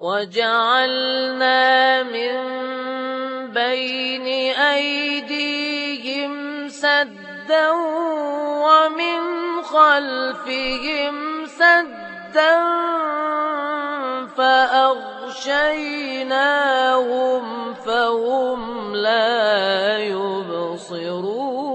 وجعلنا من بين أيديهم سدا ومن خلفهم سدا فأغشيناهم فهم لا يبصرون.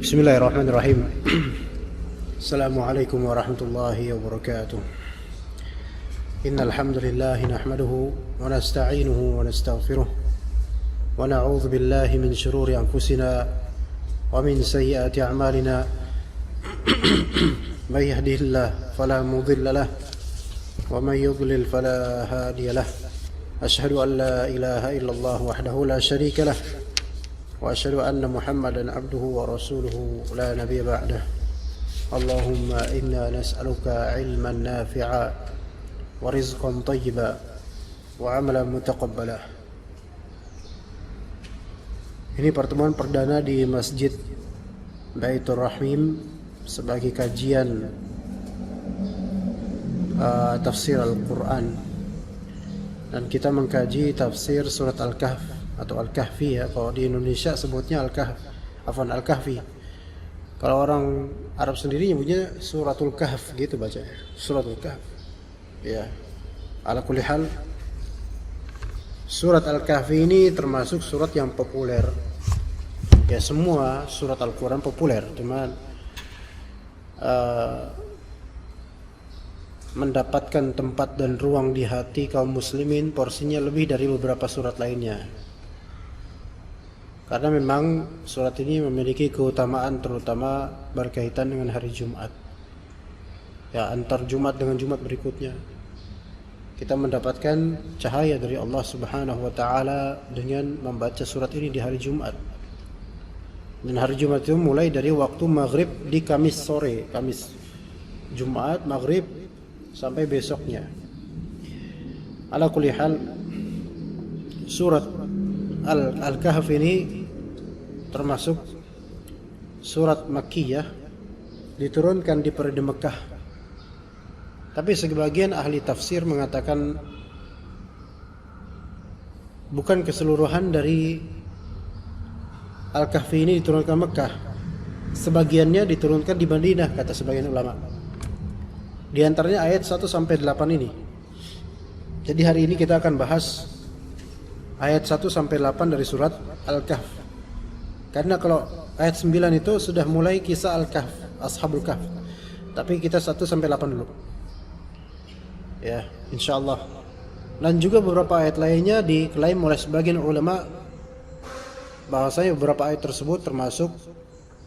Bismillahirrahmanirrahim. Assalamualaikum warahmatullahi wabarakatuh. Innal hamdalillah nahmaduhu wa nasta'inuhu wa nastaghfiruh wa na'udzu billahi min shururi anfusina wa min sayyiati a'malina. May yahdihillahu fala mudilla lahu wa may yudlil fala hadiya lahu. Ashhadu an la ilaha illallah wahdahu la syarika lahu wa asyhadu anna Muhammadan abduhu wa rasuluhu la nabiyya ba'dah. Allahumma inna nas'aluka ilman nafi'a wa rizqan thayyiba wa amalan mutaqabbala. Ini pertemuan perdana di Masjid Baitur Rahim sebagai kajian tafsir Al-Quran, dan kita mengkaji tafsir surat Al-Kahf atau Al-Kahfi ya. Kalau di Indonesia sebutnya Al-Kahfi. Kalau orang Arab sendiri nyebutnya Suratul Kahf gitu bacanya. Suratul Kahf. Ya. Ala kulli hal, surat Al-Kahfi ini termasuk surat yang populer. Ya, semua surat Al-Quran populer, cuman mendapatkan tempat dan ruang di hati kaum muslimin porsinya lebih dari beberapa surat lainnya. Karena memang surat ini memiliki keutamaan terutama berkaitan dengan hari Jumat. Ya, antar Jumat dengan Jumat berikutnya kita mendapatkan cahaya dari Allah Subhanahu wa taala dengan membaca surat ini di hari Jumat. Dan hari Jumat itu mulai dari waktu maghrib di Kamis sore, Kamis Jumat maghrib sampai besoknya. Ala kulli hal, surat Al-Kahf ini termasuk surat Makkiyah, diturunkan di periode Mekah. Tapi sebagian ahli tafsir mengatakan bukan keseluruhan dari Al-Kahfi ini diturunkan Mekah. Sebagiannya diturunkan di Madinah, kata sebagian ulama. Di antaranya ayat 1 sampai 8 ini. Jadi hari ini kita akan bahas ayat 1 sampai 8 dari surat Al-Kahf. Karena kalau ayat 9 itu sudah mulai kisah Al-Kahf, Ashabul Kahf. Tapi kita 1 sampai 8 dulu. Ya, insyaallah. Dan juga beberapa ayat lainnya diklaim oleh sebagian ulama bahwasanya beberapa ayat tersebut termasuk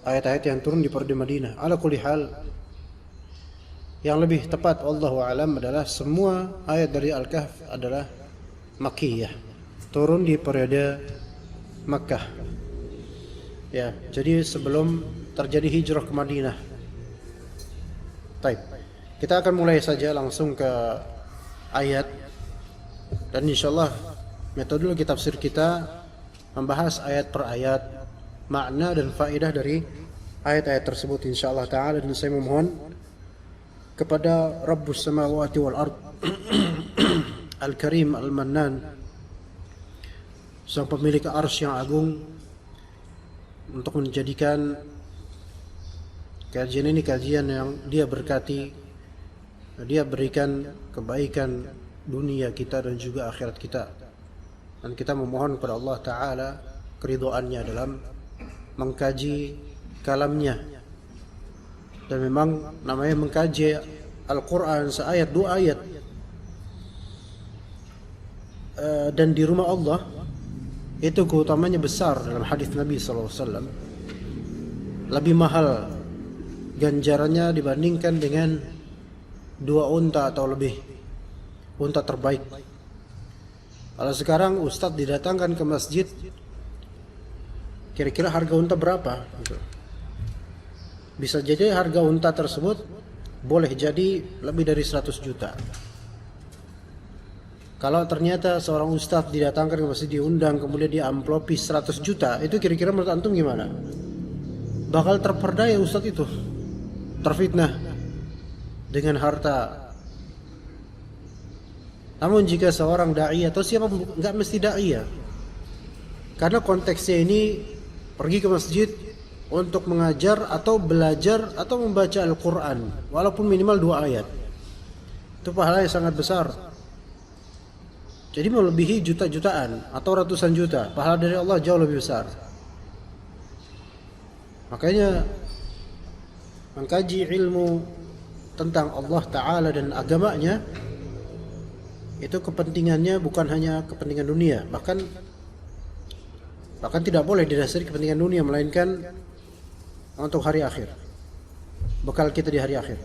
ayat-ayat yang turun di periode Madinah. Ala kulli hal, yang lebih tepat wallahu alam adalah semua ayat dari Al-Kahf adalah Makkiyah, turun di periode Makkah. Ya, jadi sebelum terjadi hijrah ke Madinah. Baik. Kita akan mulai saja langsung ke ayat, dan insyaallah metodologi tafsir kita membahas ayat per ayat, makna dan faedah dari ayat-ayat tersebut insyaallah taala. Dan saya memohon kepada Rabbus samawati wal ard Al-Karim Al-Mannan, sang pemilik arsy yang agung, untuk menjadikan kajian ini kajian yang Dia berkati, Dia berikan kebaikan dunia kita dan juga akhirat kita. Dan kita memohon kepada Allah Ta'ala keridhaannya dalam mengkaji kalamnya. Dan memang namanya mengkaji Al-Quran seayat dua ayat dan di rumah Allah, itu keutamanya besar. Dalam hadis Nabi SAW, lebih mahal ganjarannya dibandingkan dengan 2 unta atau lebih, unta terbaik. Kalau sekarang ustadz didatangkan ke masjid, kira-kira harga unta berapa? Bisa jadi harga unta tersebut boleh jadi lebih dari 100 juta. Kalau ternyata seorang ustadz didatangkan ke masjid, diundang, kemudian diamplopi 100 juta, itu kira-kira menurut antum gimana? Bakal terperdaya ustadz itu, terfitnah dengan harta. Namun jika seorang da'i atau siapa, nggak mesti da'i ya, karena konteksnya ini pergi ke masjid untuk mengajar atau belajar atau membaca Al-Quran, walaupun minimal 2 ayat, itu pahala yang sangat besar. Jadi melebihi juta-jutaan atau ratusan juta, pahala dari Allah jauh lebih besar. Makanya mengkaji ilmu tentang Allah Ta'ala dan agamanya, itu kepentingannya bukan hanya kepentingan dunia, bahkan tidak boleh didasari kepentingan dunia, melainkan untuk hari akhir, bekal kita di hari akhir.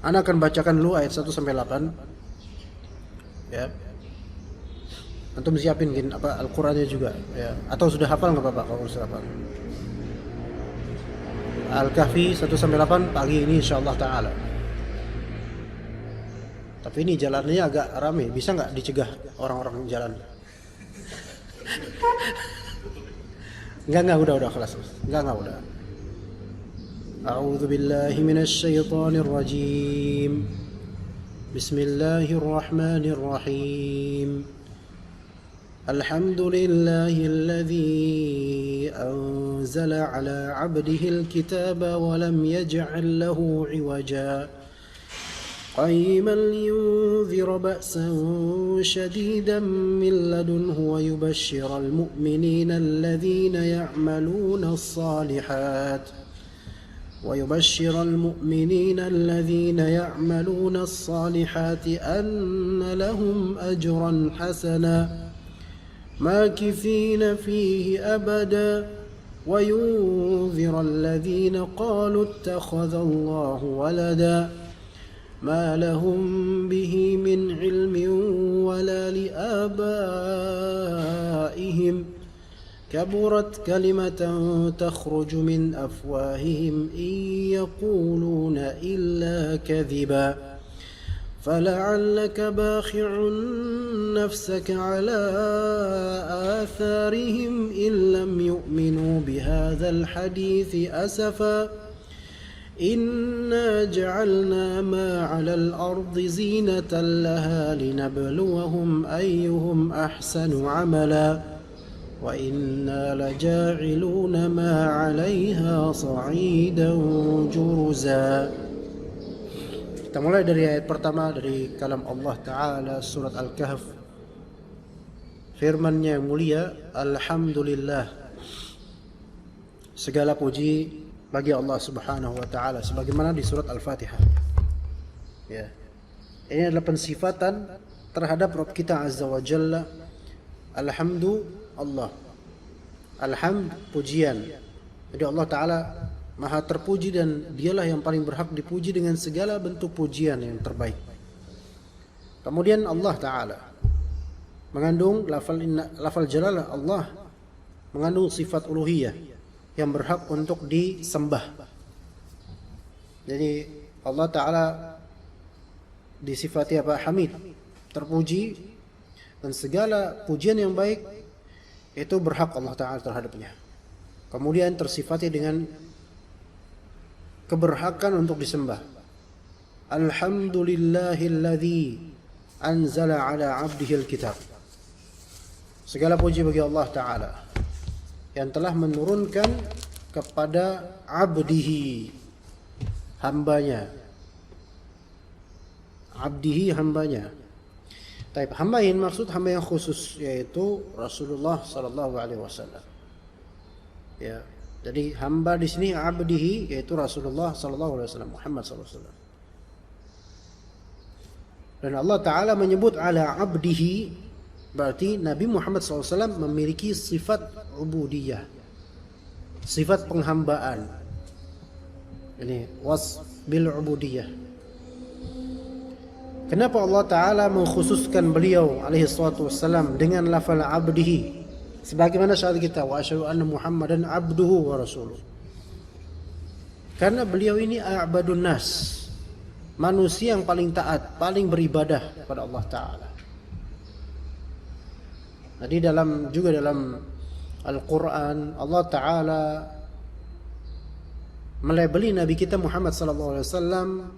Ana akan bacakan dulu ayat 1-8 ya. Antum siapin Al-Qur'annya juga ya, atau sudah hafal nggak apa-apa kalau sudah hafal. Al-Kahfi 1-8 pagi ini insyaallah taala. Tapi ini jalannya agak ramai, bisa nggak dicegah orang-orang jalan? Enggak, udah kelas. Enggak, udah. A'udzu billahi minasy syaithanir rajim. Bismillahirrahmanirrahim. Alhamdulillahilladzi anzala 'ala 'abdihil kitaba wa lam yaj'al lahu 'iwaja. قيما لينذر بأسا شديدا من لدنه ويبشر المؤمنين الذين يعملون الصالحات أن لهم أجرا حسنا ماكثين فيه أبدا وينذر الذين قالوا اتخذ الله ولدا ما لهم به من علم ولا لآبائهم كبرت كلمة تخرج من أفواههم إن يقولون إلا كذبا فلعلك باخع نفسك على آثارهم إن لم يؤمنوا بهذا الحديث أسفا إنا جعلنا ما على الأرض زينة لها لنبلوهم أيهم أحسن عملا وإنا لجاعلون ما عليها صعيدا جرزا. Kita mulai dari ayat pertama dari kalam Allah Ta'ala, surat Al-Kahf. Firman-Nya yang mulia, Alhamdulillah, segala puji bagi Allah Subhanahu wa taala, sebagaimana di surat Al-Fatihah. Ya. Ini adalah pensifatan terhadap Rabb kita Azza wa Jalla. Alhamdulillah. Alhamd, pujian. Jadi Allah Taala Maha terpuji dan Dialah yang paling berhak dipuji dengan segala bentuk pujian yang terbaik. Kemudian Allah Taala mengandung lafal jalalah, Allah mengandung sifat uluhiyah yang berhak untuk disembah. Jadi Allah Ta'ala disifati apa? Hamid, terpuji, dan segala pujian yang baik itu berhak Allah Ta'ala terhadapnya. Kemudian tersifati dengan keberhakan untuk disembah. Alhamdulillahilladzi anzala ala abdihil kitab. Segala puji bagi Allah Ta'ala yang telah menurunkan kepada abdihi, hambanya. Abdihi, hambanya. Taib, hamba ini maksud hamba yang khusus, yaitu Rasulullah sallallahu alaihi wasallam. Ya, jadi hamba di sini abdihi, yaitu Rasulullah sallallahu alaihi wasallam, Muhammad sallallahu alaihi wasallam. Dan Allah Ta'ala menyebut ala abdihi, berarti Nabi Muhammad SAW memiliki sifat ubudiyah, sifat penghambaan. Ini wasf bil ubudiyah. Kenapa Allah Ta'ala mengkhususkan beliau alaihi salatu wassalam dengan lafal abdihi? Sebagaimana syahadat kita, wa asyhadu anna Muhammadan abduhu wa rasuluh. Karena beliau ini a'badun nas, manusia yang paling taat, paling beribadah kepada Allah Ta'ala. Jadi juga dalam Al-Quran Allah Ta'ala melabeli Nabi kita Muhammad SAW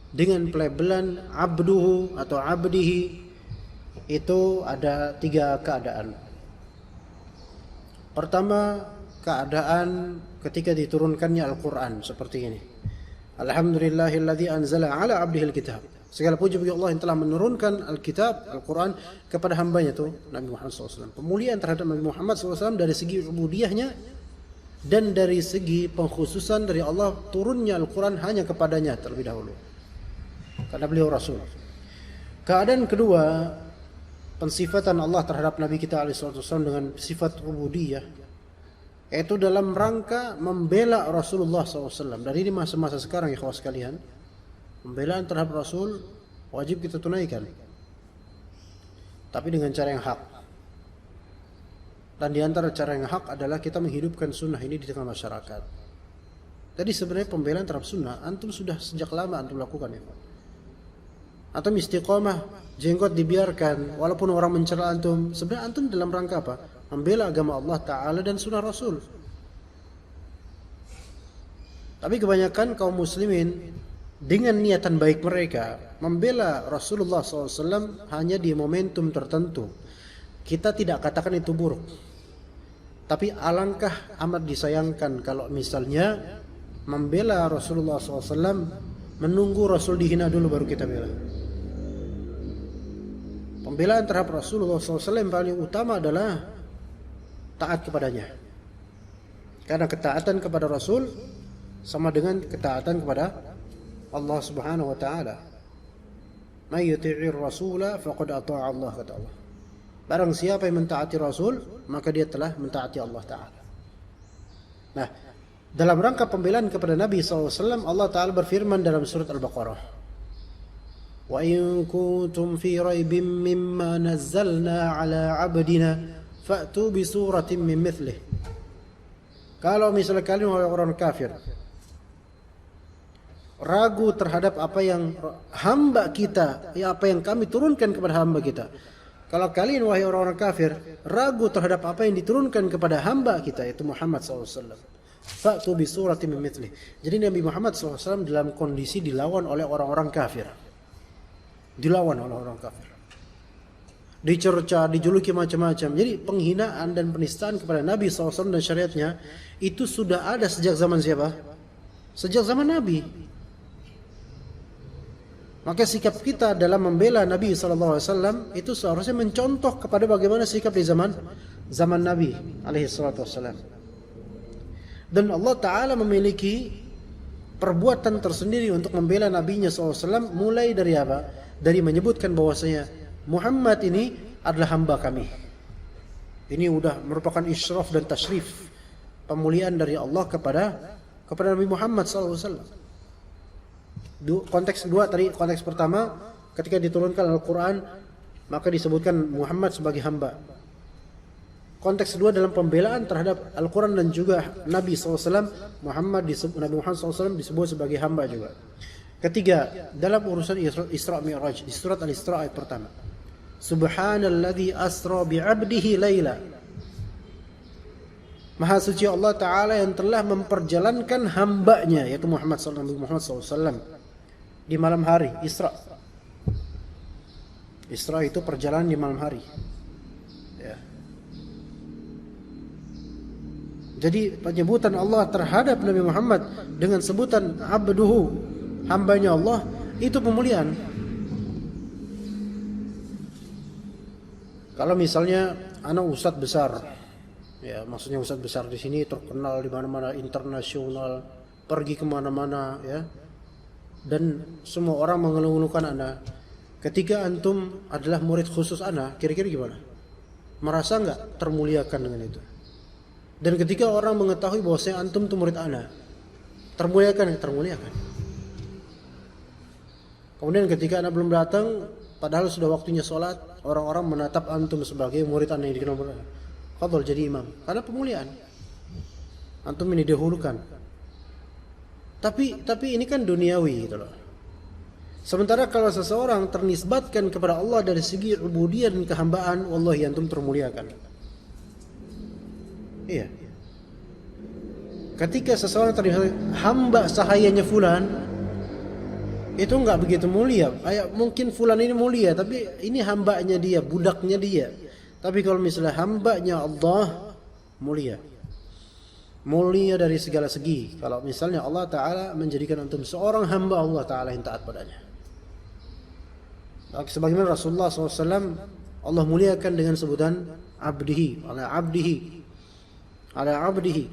dengan pelabelan abduhu atau abdihi. Itu ada 3 keadaan. Pertama, keadaan ketika diturunkannya Al-Quran seperti ini. Alhamdulillahilladzi anzala ala abdihil kitab. Segala puji bagi Allah yang telah menurunkan Alkitab, Al-Quran kepada hambanya itu Nabi Muhammad SAW. Pemuliaan terhadap Nabi Muhammad SAW dari segi ubudiyahnya dan dari segi pengkhususan dari Allah turunnya Al-Quran hanya kepadanya terlebih dahulu, karena beliau Rasul. Keadaan kedua, pensifatan Allah terhadap Nabi kita SAW dengan sifat ubudiyah, yaitu dalam rangka membela Rasulullah SAW. Dari ini masa-masa sekarang ya kawan sekalian, pembelaan terhadap Rasul wajib kita tunaikan, tapi dengan cara yang hak. Dan di antara cara yang hak adalah kita menghidupkan sunnah ini di tengah masyarakat. Jadi sebenarnya pembelaan terhadap sunnah antum sudah sejak lama antum lakukan ya. Antum istiqomah, jenggot dibiarkan walaupun orang mencela antum. Sebenarnya antum dalam rangka apa? Membela agama Allah Ta'ala dan sunnah Rasul. Tapi kebanyakan kaum muslimin dengan niatan baik mereka membela Rasulullah SAW hanya di momentum tertentu. Kita tidak katakan itu buruk, tapi alangkah amat disayangkan kalau misalnya membela Rasulullah SAW menunggu Rasul dihina dulu baru kita bela. Pembelaan terhadap Rasulullah SAW yang paling utama adalah taat kepadanya, karena ketaatan kepada Rasul sama dengan ketaatan kepada Allah Subhanahu wa taala. May yuti'ir rasula faqad ata'a Allah, kata Allah. Barang siapa yang mentaati Rasul, maka dia telah mentaati Allah Ta'ala. Nah, dalam rangka pembelaan kepada Nabi SAW, Allah Ta'ala berfirman dalam surat Al-Baqarah, wa in kuntum fi raibim mimma nazzalna ala abdina fa'tu bi suratin min mithlih. Kalau misalnya kalian orang kafir ragu terhadap apa yang hamba kita, ya apa yang kami turunkan kepada hamba kita. Kalau kalian wahai orang-orang kafir ragu terhadap apa yang diturunkan kepada hamba kita yaitu Muhammad SAW, fa'tu bi suratin min mithlih. Jadi Nabi Muhammad SAW dalam kondisi dilawan oleh orang-orang kafir. Dilawan oleh orang kafir, dicerca, dijuluki macam-macam. Jadi penghinaan dan penistaan kepada Nabi SAW dan syariatnya itu sudah ada sejak zaman siapa? Sejak zaman Nabi. Maka sikap kita dalam membela Nabi SAW itu seharusnya mencontoh kepada bagaimana sikap di zaman Nabi SAW. Dan Allah Ta'ala memiliki perbuatan tersendiri untuk membela Nabi-Nya SAW, mulai dari apa? Dari menyebutkan bahwasanya Muhammad ini adalah hamba kami. Ini sudah merupakan isyraf dan tashrif, pemuliaan dari Allah kepada Nabi Muhammad SAW. Konteks kedua tadi, konteks pertama ketika diturunkan Al-Quran maka disebutkan Muhammad sebagai hamba. Konteks kedua dalam pembelaan terhadap Al-Quran dan juga Nabi SAW, Nabi Muhammad SAW disebut sebagai hamba juga. Ketiga, dalam urusan Isra Mi'raj di surat Al-Isra ayat pertama, Subhanalladzi asra bi'abdihi laila. Maha suci Allah Ta'ala yang telah memperjalankan hambanya yaitu Muhammad SAW di malam hari. Isra itu perjalanan di malam hari ya. Jadi penyebutan Allah terhadap Nabi Muhammad dengan sebutan abduhu, hambanya Allah, itu pemuliaan. Kalau misalnya anak ustadz besar, ya maksudnya ustadz besar di sini terkenal di mana-mana, internasional, pergi kemana-mana, ya, dan semua orang mengeluh-elukan Anda. Ketika antum adalah murid khusus Anda, kira-kira gimana? Merasa nggak termuliakan dengan itu? Dan ketika orang mengetahui bahwa saya antum itu murid Anda, termuliakan? Kemudian ketika Anda belum datang, padahal sudah waktunya sholat, orang-orang menatap antum sebagai murid Anda yang dikenal benar. Fadhol jadi imam, karena pemuliaan. Antum ini didahulukan. Tapi ini kan duniawi gitu loh. Sementara kalau seseorang ternisbatkan kepada Allah dari segi ubudiyah dan kehambaan, wallahi antum termuliakan. Iya. Ketika seseorang terlihat hamba sahayanya fulan, itu enggak begitu mulia. Mungkin fulan ini mulia, tapi ini hambanya dia, budaknya dia. Tapi kalau misalnya hambanya Allah, mulia. Mulia dari segala segi. Kalau misalnya Allah Ta'ala menjadikan antum seorang hamba Allah Ta'ala yang taat padanya. Sebagaimana Rasulullah SAW, Allah muliakan dengan sebutan abdihi, ala abdihi.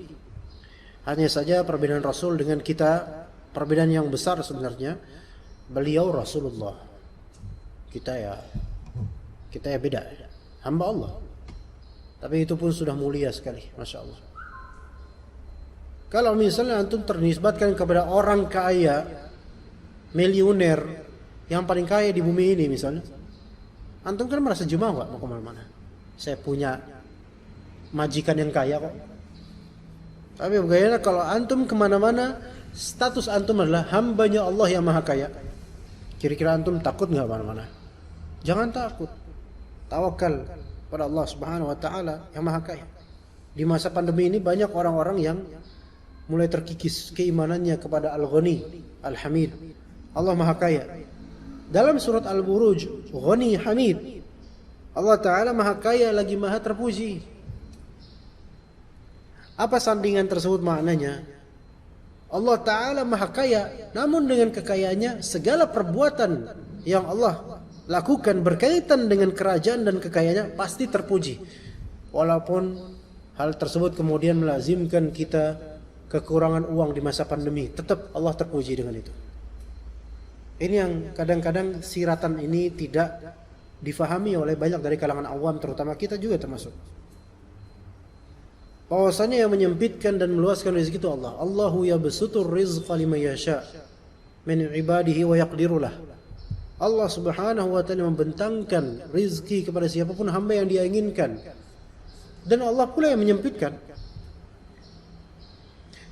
Hanya saja perbedaan Rasul dengan kita, perbedaan yang besar sebenarnya. Beliau Rasulullah, kita ya beda, hamba Allah. Tapi itu pun sudah mulia sekali, Masya Allah. Kalau misalnya antum ternisbatkan kepada orang kaya, miliuner, yang paling kaya di bumi ini misalnya, antum kan merasa jumawa mau kemana-mana. Saya punya majikan yang kaya kok. Tapi bagaimana kalau antum kemana-mana, status antum adalah hambanya Allah yang maha kaya. Kira-kira antum takut nggak kemana-mana? Jangan takut. Tawakal pada Allah Subhanahu Wa Taala yang maha kaya. Di masa pandemi ini banyak orang-orang yang mulai terkikis keimanannya kepada Al-Ghani, Al-Hamid. Allah maha kaya. Dalam surat Al-Buruj, Ghani Hamid, Allah Ta'ala maha kaya lagi maha terpuji. Apa sandingan tersebut maknanya? Allah Ta'ala maha kaya, namun dengan kekayaannya segala perbuatan yang Allah lakukan berkaitan dengan kerajaan dan kekayaannya pasti terpuji. Walaupun hal tersebut kemudian melazimkan kita kekurangan uang di masa pandemi, tetap Allah terpuji dengan itu. Ini yang kadang-kadang siratan ini tidak difahami oleh banyak dari kalangan awam, terutama kita juga termasuk. Bahwasanya yang menyempitkan dan meluaskan rezeki itu Allah. Allahu yabsutur rizqa liman yasha min ibadihi wa yaqdiru lah. Allah Subhanahu wa taala membentangkan rezeki kepada siapapun hamba yang dia inginkan. Dan Allah pula yang menyempitkan.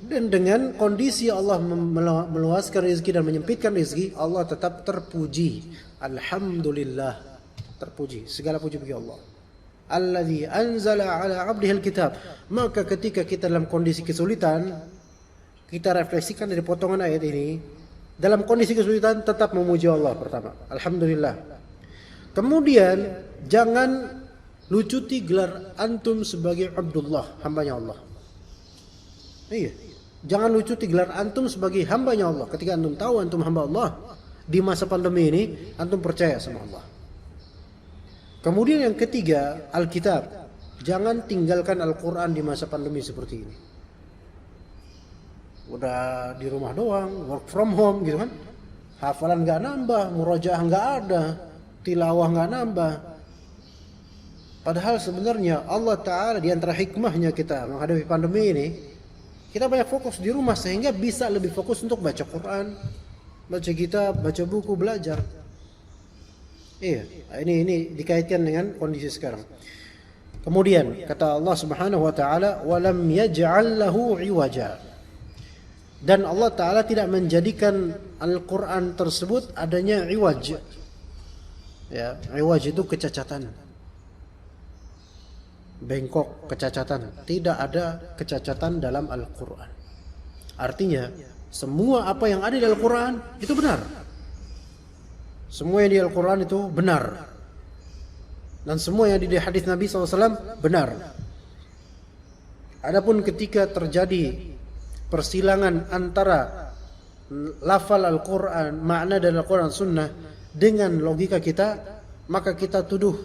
Dan dengan kondisi Allah meluaskan rezeki dan menyempitkan rezeki, Allah tetap terpuji. Alhamdulillah, terpuji. Segala puji bagi Allah. Alladzi anzala ala 'abdihi alkitab. Maka ketika kita dalam kondisi kesulitan, kita refleksikan dari potongan ayat ini. Dalam kondisi kesulitan tetap memuji Allah pertama. Alhamdulillah. Kemudian jangan lucuti gelar antum sebagai Abdullah, hambanya Allah. Iya. Jangan lucuti gelar antum sebagai hambanya Allah. Ketika antum tahu antum hamba Allah, di masa pandemi ini antum percaya sama Allah. Kemudian yang ketiga, Alkitab. Jangan tinggalkan Al-Quran di masa pandemi seperti ini. Udah di rumah doang, work from home gitu kan. Hafalan gak nambah, murojaah gak ada, tilawah gak nambah. Padahal sebenarnya Allah Ta'ala di antara hikmahnya kita menghadapi pandemi ini, kita banyak fokus di rumah sehingga bisa lebih fokus untuk baca Quran, baca kitab, baca buku, belajar. Iya, ini dikaitkan dengan kondisi sekarang. Kemudian kata Allah Subhanahu wa taala, "Wa lam yaj'al lahu 'iwaja." Dan Allah Ta'ala tidak menjadikan Al-Quran tersebut adanya iwaj. Ya, iwaj itu kecacatan, bengkok, kecacatan. Tidak ada kecacatan dalam Al-Quran. Artinya semua apa yang ada di Al-Quran itu benar. Semua yang di Al-Quran itu benar. Dan semua yang di hadis Nabi SAW benar. Adapun ketika terjadi persilangan antara lafal Al-Quran, makna dari Al-Quran Sunnah dengan logika kita, maka kita tuduh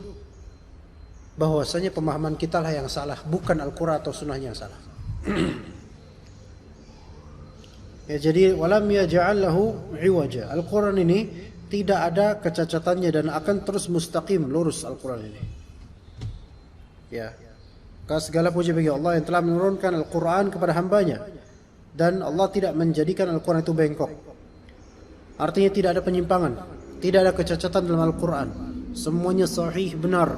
bahwasanya pemahaman kita lah yang salah, bukan Al-Quran atau Sunnahnya yang salah. Ya, jadi walam yaj'al lahu 'iwaja. Al-Quran ini tidak ada kecacatannya dan akan terus mustaqim, lurus Al-Quran ini. Ya. Segala puji bagi Allah yang telah menurunkan Al-Quran kepada hambanya. Dan Allah tidak menjadikan Al-Quran itu bengkok. Artinya tidak ada penyimpangan, tidak ada kecacatan dalam Al-Quran. Semuanya sahih, benar,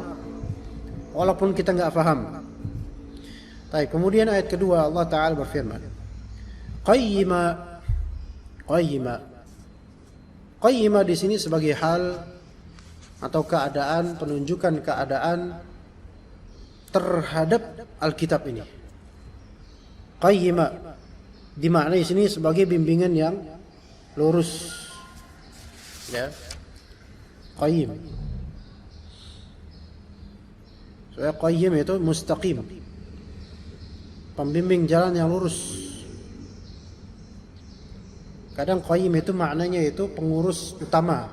walaupun kita nggak faham. Baik, kemudian ayat kedua Allah Ta'ala berfirman, Qayyima. Qayyimah di sini sebagai hal atau keadaan, penunjukan keadaan terhadap Alkitab ini. Qayyimah dimaknai sini sebagai bimbingan yang lurus. Ya. Qayyim. Soalnya qayyim itu mustaqim. Pembimbing jalan yang lurus. Kadang qayyim itu maknanya itu pengurus utama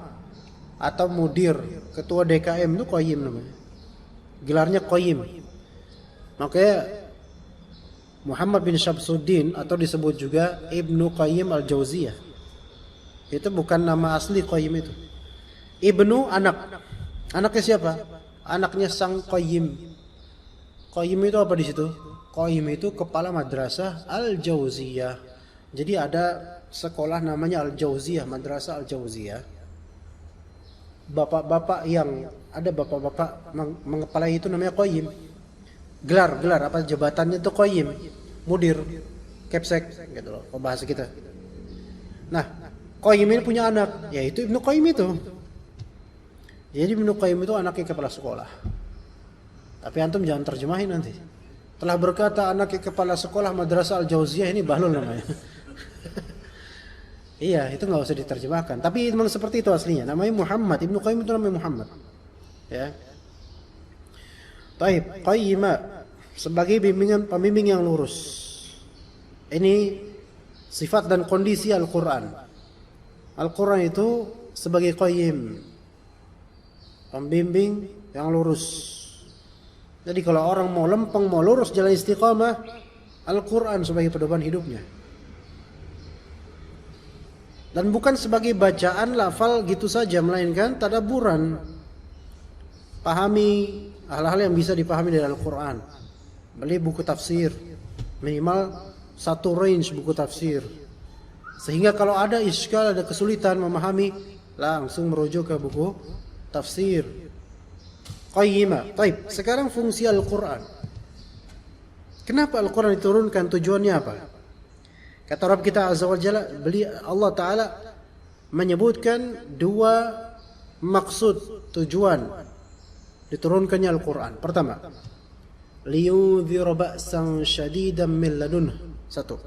atau mudir, ketua DKM itu qayyim namanya. Gelarnya qayyim. Makanya Muhammad bin Syamsuddin atau disebut juga Ibnu Qayyim al-Jauziyah. Itu bukan nama asli qayyim itu. Ibnu anak. Anaknya siapa? Anaknya sang qayyim. Qayyim itu apa di situ? Qayyim itu kepala madrasah al-Jauziyah. Jadi ada sekolah namanya Al-Jauziyah, Madrasah Al-Jauziyah. Bapak-bapak yang ada bapak-bapak mengepalai itu namanya qayyim. Gelar apa jabatannya itu qayyim, mudir, kepsek gitu loh, bahasa kita. Nah, qayyim ini punya anak, yaitu Ibnu Qayyim itu. Jadi Ibnu Qayyim itu anaknya kepala sekolah. Tapi antum jangan terjemahin nanti. Telah berkata anaknya kepala sekolah Madrasah Al-Jauziyah, ini bahlul namanya. Iya, itu nggak usah diterjemahkan. Tapi memang seperti itu aslinya. Namanya Muhammad. Ibnu Qayyim itu namanya Muhammad. Ya. Taib, qayyimah sebagai pembimbing yang lurus. Ini sifat dan kondisi Al-Qur'an. Al-Qur'an itu sebagai qayyim, pembimbing yang lurus. Jadi kalau orang mau lempeng, mau lurus jalan istiqamah, Al-Qur'an sebagai pedoman hidupnya. Dan bukan sebagai bacaan lafal gitu saja, melainkan tadabburan. Pahami hal-hal yang bisa dipahami dari Al-Quran. Beli buku tafsir, minimal satu range buku tafsir. Sehingga kalau ada iskal, ada kesulitan memahami, langsung merujuk ke buku tafsir. Qayyimah. Baik, sekarang fungsi Al-Quran. Kenapa Al-Quran diturunkan? Tujuannya apa? Kata Rabb kita Azza wa Jalla, Allah Ta'ala menyebutkan dua maksud, tujuan diturunkannya Al-Quran. Pertama, liyunzira ba'san syadidan min ladunhu. Satu.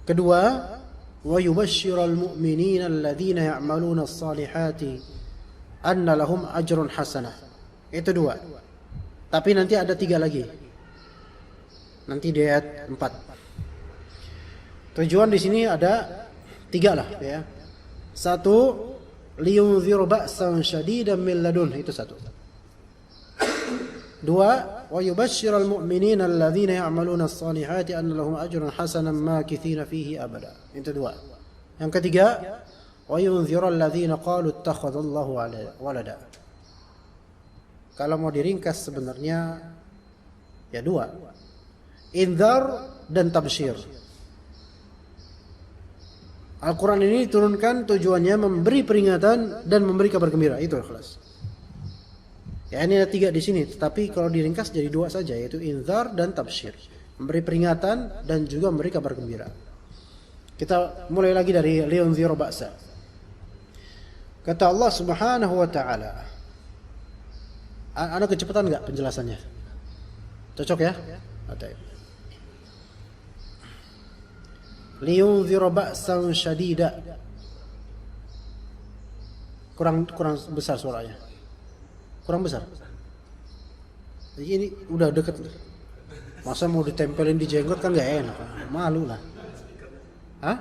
Kedua, wa yubashshiral mu'minina alladhina ya'maluna as-salihati anna lahum ajrun hasanah. Itu dua. Tapi nanti ada tiga lagi. Nanti di ayat 4. Tujuan di sini ada tiga lah ya. Satu, liyunziru ba'san syadidan min ladun, itu satu. Dua, wa yubashshiral mu'minina alladhina ya'maluna as-salihati anna lahum ajran hasanan makithina fihi abada. Itu dua. Yang ketiga, wa yunziru alladhina qalu ittakhadallahu walada. Kalau mau diringkas sebenarnya ya dua. Indzar dan tabsyir. Al-Quran ini diturunkan tujuannya memberi peringatan dan memberi kabar gembira. Itu ikhlas. Ya, ini ada tiga di sini. Tetapi kalau diringkas jadi dua saja, yaitu inzar dan tabsyir. Memberi peringatan dan juga memberi kabar gembira. Kita mulai lagi dari liyunziru ba'sa. Kata Allah Subhanahu wa Ta'ala. Ada kecepatan enggak penjelasannya? Cocok ya? Ada. Liyunziru ba'san syadida. Kurang besar suaranya. Kurang besar. Jadi ini udah deket. Masa mau ditempelin di jenggot kan gak enak. Malu lah. Hah?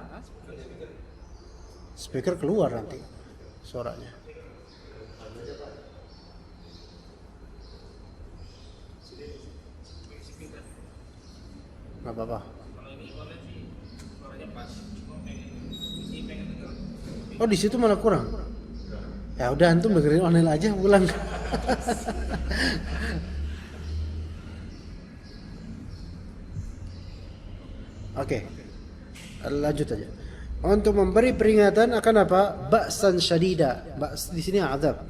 Speaker keluar nanti suaranya. Gak apa-apa. Oh, di situ malah kurang. Ya udah, antum dengerin online aja, pulang. Oke. Lanjut aja. Untuk memberi peringatan akan apa? Ba'san syadida. Ba's di sini azab.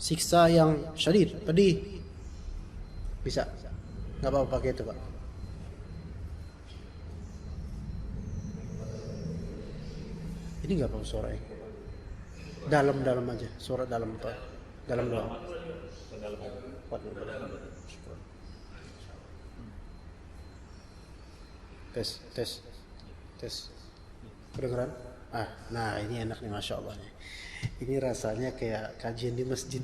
Siksa yang syadid, pedih. Bisa. Enggak apa-apa pakai itu, Pak. Ini nggak apa suara ini. Dalam aja, suara dalam apa? Dalam doang. Tes. Kedengeran? Nah ini enak nih, masya Allah nih. Ini rasanya kayak kajian di masjid.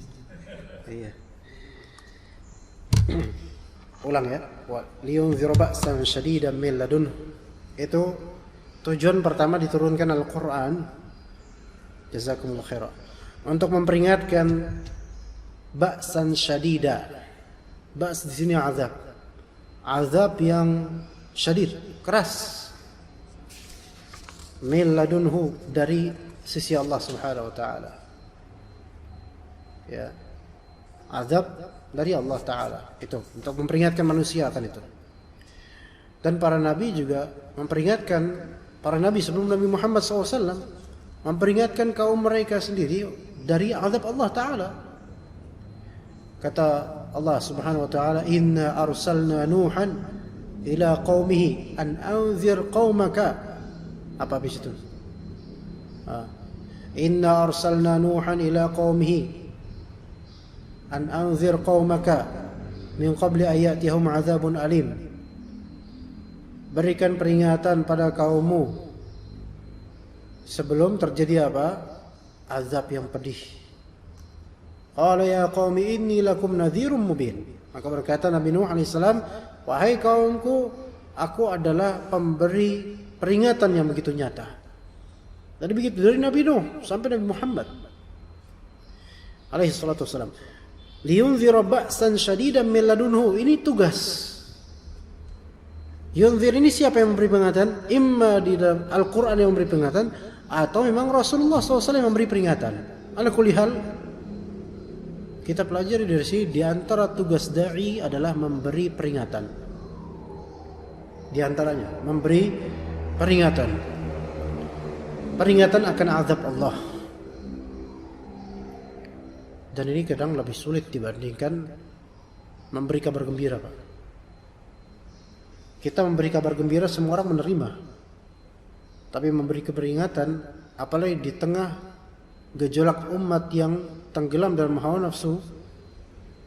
Iya. Ulang ya. Liyunzir ba'san syadidan min ladun. Itu tujuan pertama diturunkan Al-Qur'an. Jazakumullah khairan. Untuk memperingatkan ba'san syadida. Ba's di sini azab. Azab yang syadid, keras. Min ladunhu, dari sisi Allah Subhanahu wa taala. Ya. Azab dari Allah taala. Itu untuk memperingatkan manusia akan itu. Dan para nabi juga memperingatkan, para nabi sebelum Nabi Muhammad SAW memperingatkan kaum mereka sendiri dari azab Allah taala. Kata Allah Subhanahu wa taala, "Inna arsalna Nuhan ila qaumihi an anzir qaumaka." Apa habis itu? Inna arsalna Nuhan ila qaumihi an anzir qaumaka min qabli an ya'tiyahum 'adzabun alim. Berikan peringatan pada kaummu sebelum terjadi apa? Azab yang pedih. Qala ya qaumi inni lakum nadhirum mubin. Maka berkata Nabi Nuh alaihissalam, wahai kaumku, aku adalah pemberi peringatan yang begitu nyata. Jadi begitu dari Nabi Nuh sampai Nabi Muhammad alaihi salatu wasallam. Liyunzira ba'san syadidan min ladunhu. Ini tugas. Yunzir ini siapa yang memberi peringatan? Imma di dalam Al-Quran yang memberi peringatan, atau memang Rasulullah SAW yang memberi peringatan. Ala kulli hal, kita pelajari dari sini, di antara tugas da'i adalah memberi peringatan. Di antaranya memberi peringatan akan azab Allah. Dan ini kadang lebih sulit dibandingkan memberi kabar gembira, Pak. Kita memberi kabar gembira semua orang menerima, tapi memberi peringatan, apalagi di tengah gejolak umat yang tenggelam dalam hawa nafsu,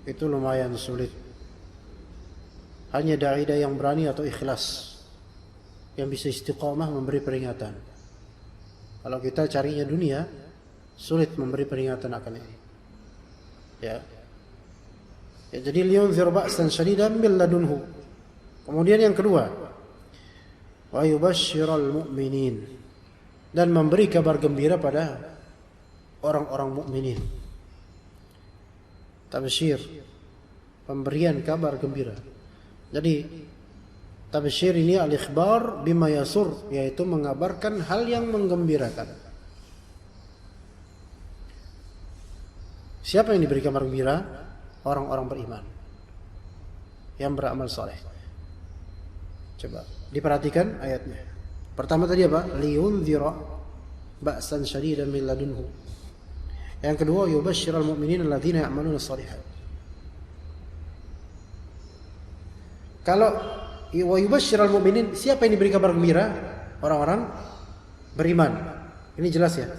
itu lumayan sulit. Hanya dai yang berani atau ikhlas yang bisa istiqomah memberi peringatan. Kalau kita carinya dunia, sulit memberi peringatan akan ini. Ya jadi liyunzir ba'san syadidan min ladunhu. Kemudian yang kedua, wa yubashshiral mu'minin, dan memberi kabar gembira pada orang-orang mukminin. Tabsyir, pemberian kabar gembira. Jadi tabsyir ini al-ikhbar bima yasur, yaitu mengabarkan hal yang menggembirakan. Siapa yang diberi kabar gembira? Orang-orang beriman yang beramal saleh. Coba diperhatikan ayatnya. Pertama tadi apa? Liyunzira ba'san syadidan min ladunhu. Yang kedua, yubashshiral mu'minina alladzina ya'maluna shalihat. Kalau wa yubashshiral mu'minin, siapa yang diberi kabar gembira? Orang-orang beriman. Ini jelas ya.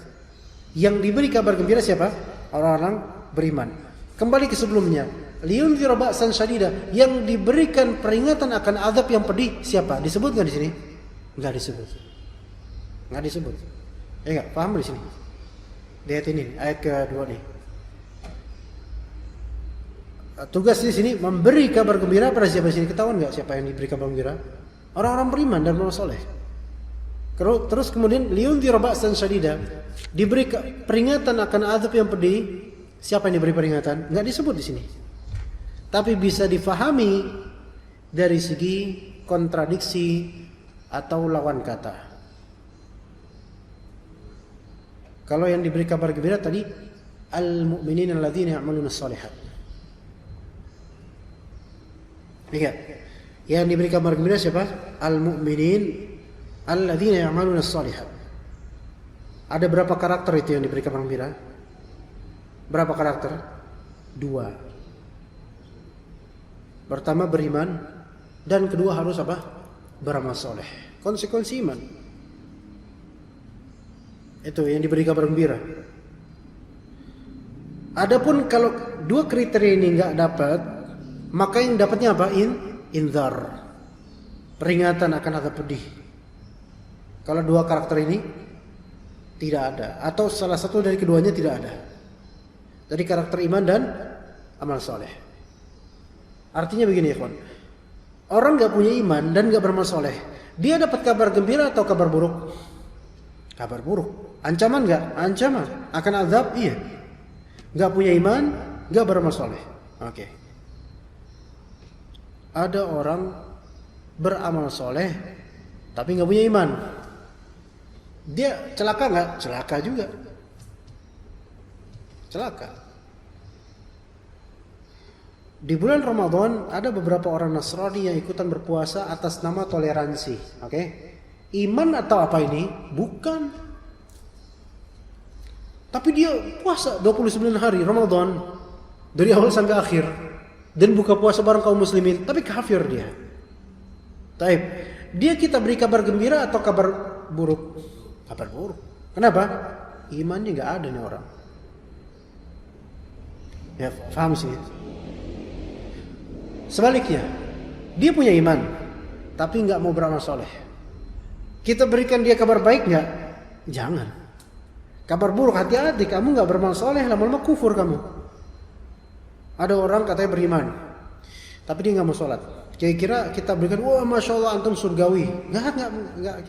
Yang diberi kabar gembira siapa? Orang-orang beriman. Kembali ke sebelumnya, liyunzira ba'san syadida, yang diberikan peringatan akan azab yang pedih siapa? Disebut enggak di sini? Enggak disebut. Enggak disebut. Enggak, paham di sini? Lihat ini, ayat kedua nih. Tugas di sini memberi kabar gembira pada siapa di sini? Ketahuan enggak siapa yang diberi kabar gembira? Orang-orang beriman dan beramal saleh. Terus kemudian liyunzira ba'san syadida, diberi peringatan akan azab yang pedih. Siapa yang diberi peringatan? Enggak disebut di sini. Tapi bisa difahami dari segi kontradiksi atau lawan kata. Kalau yang diberi kabar gembira tadi, al-mu'minin alladzina ya'maluna shalihat. Lihat. Yang diberi kabar gembira siapa? Al-mu'minin alladzina ya'maluna shalihat. Ada berapa karakter itu yang diberi kabar gembira? Berapa karakter? 2. Pertama beriman, dan kedua harus apa? Beramal soleh. Konsekuensi iman. Itu yang diberi kabar gembira. Adapun kalau dua kriteria ini nggak dapat, maka yang dapatnya apa? Inzar, peringatan akan azab pedih. Kalau dua karakter ini tidak ada, atau salah satu dari keduanya tidak ada, dari karakter iman dan amal soleh. Artinya begini, ikhwan, orang nggak punya iman dan nggak beramal soleh, dia dapat kabar gembira atau kabar buruk? Kabar buruk. Ancaman nggak? Ancaman akan azab, iya. Nggak punya iman, nggak beramal soleh. Oke. Ada orang beramal soleh tapi nggak punya iman. Dia celaka nggak? Celaka juga. Celaka. Di bulan Ramadan ada beberapa orang Nasrani yang ikutan berpuasa atas nama toleransi. Oke? Iman atau apa ini? Bukan. Tapi dia puasa 29 hari Ramadan dari awal sampai akhir dan buka puasa bareng kaum muslimin, tapi kafir dia. Taib. Dia kita beri kabar gembira atau kabar buruk? Kabar buruk. Kenapa? Imannya nggak ada nih orang. Ya, paham sih. Sebaliknya, dia punya iman, tapi nggak mau beramal soleh. Kita berikan dia kabar baik nggak? Jangan. Kabar buruk, hati-hati, kamu nggak beramal soleh, lama-lama kufur kamu. Ada orang katanya beriman, tapi dia nggak mau sholat. Kira-kira kita berikan, wah masya Allah antum surgawi. Nggak.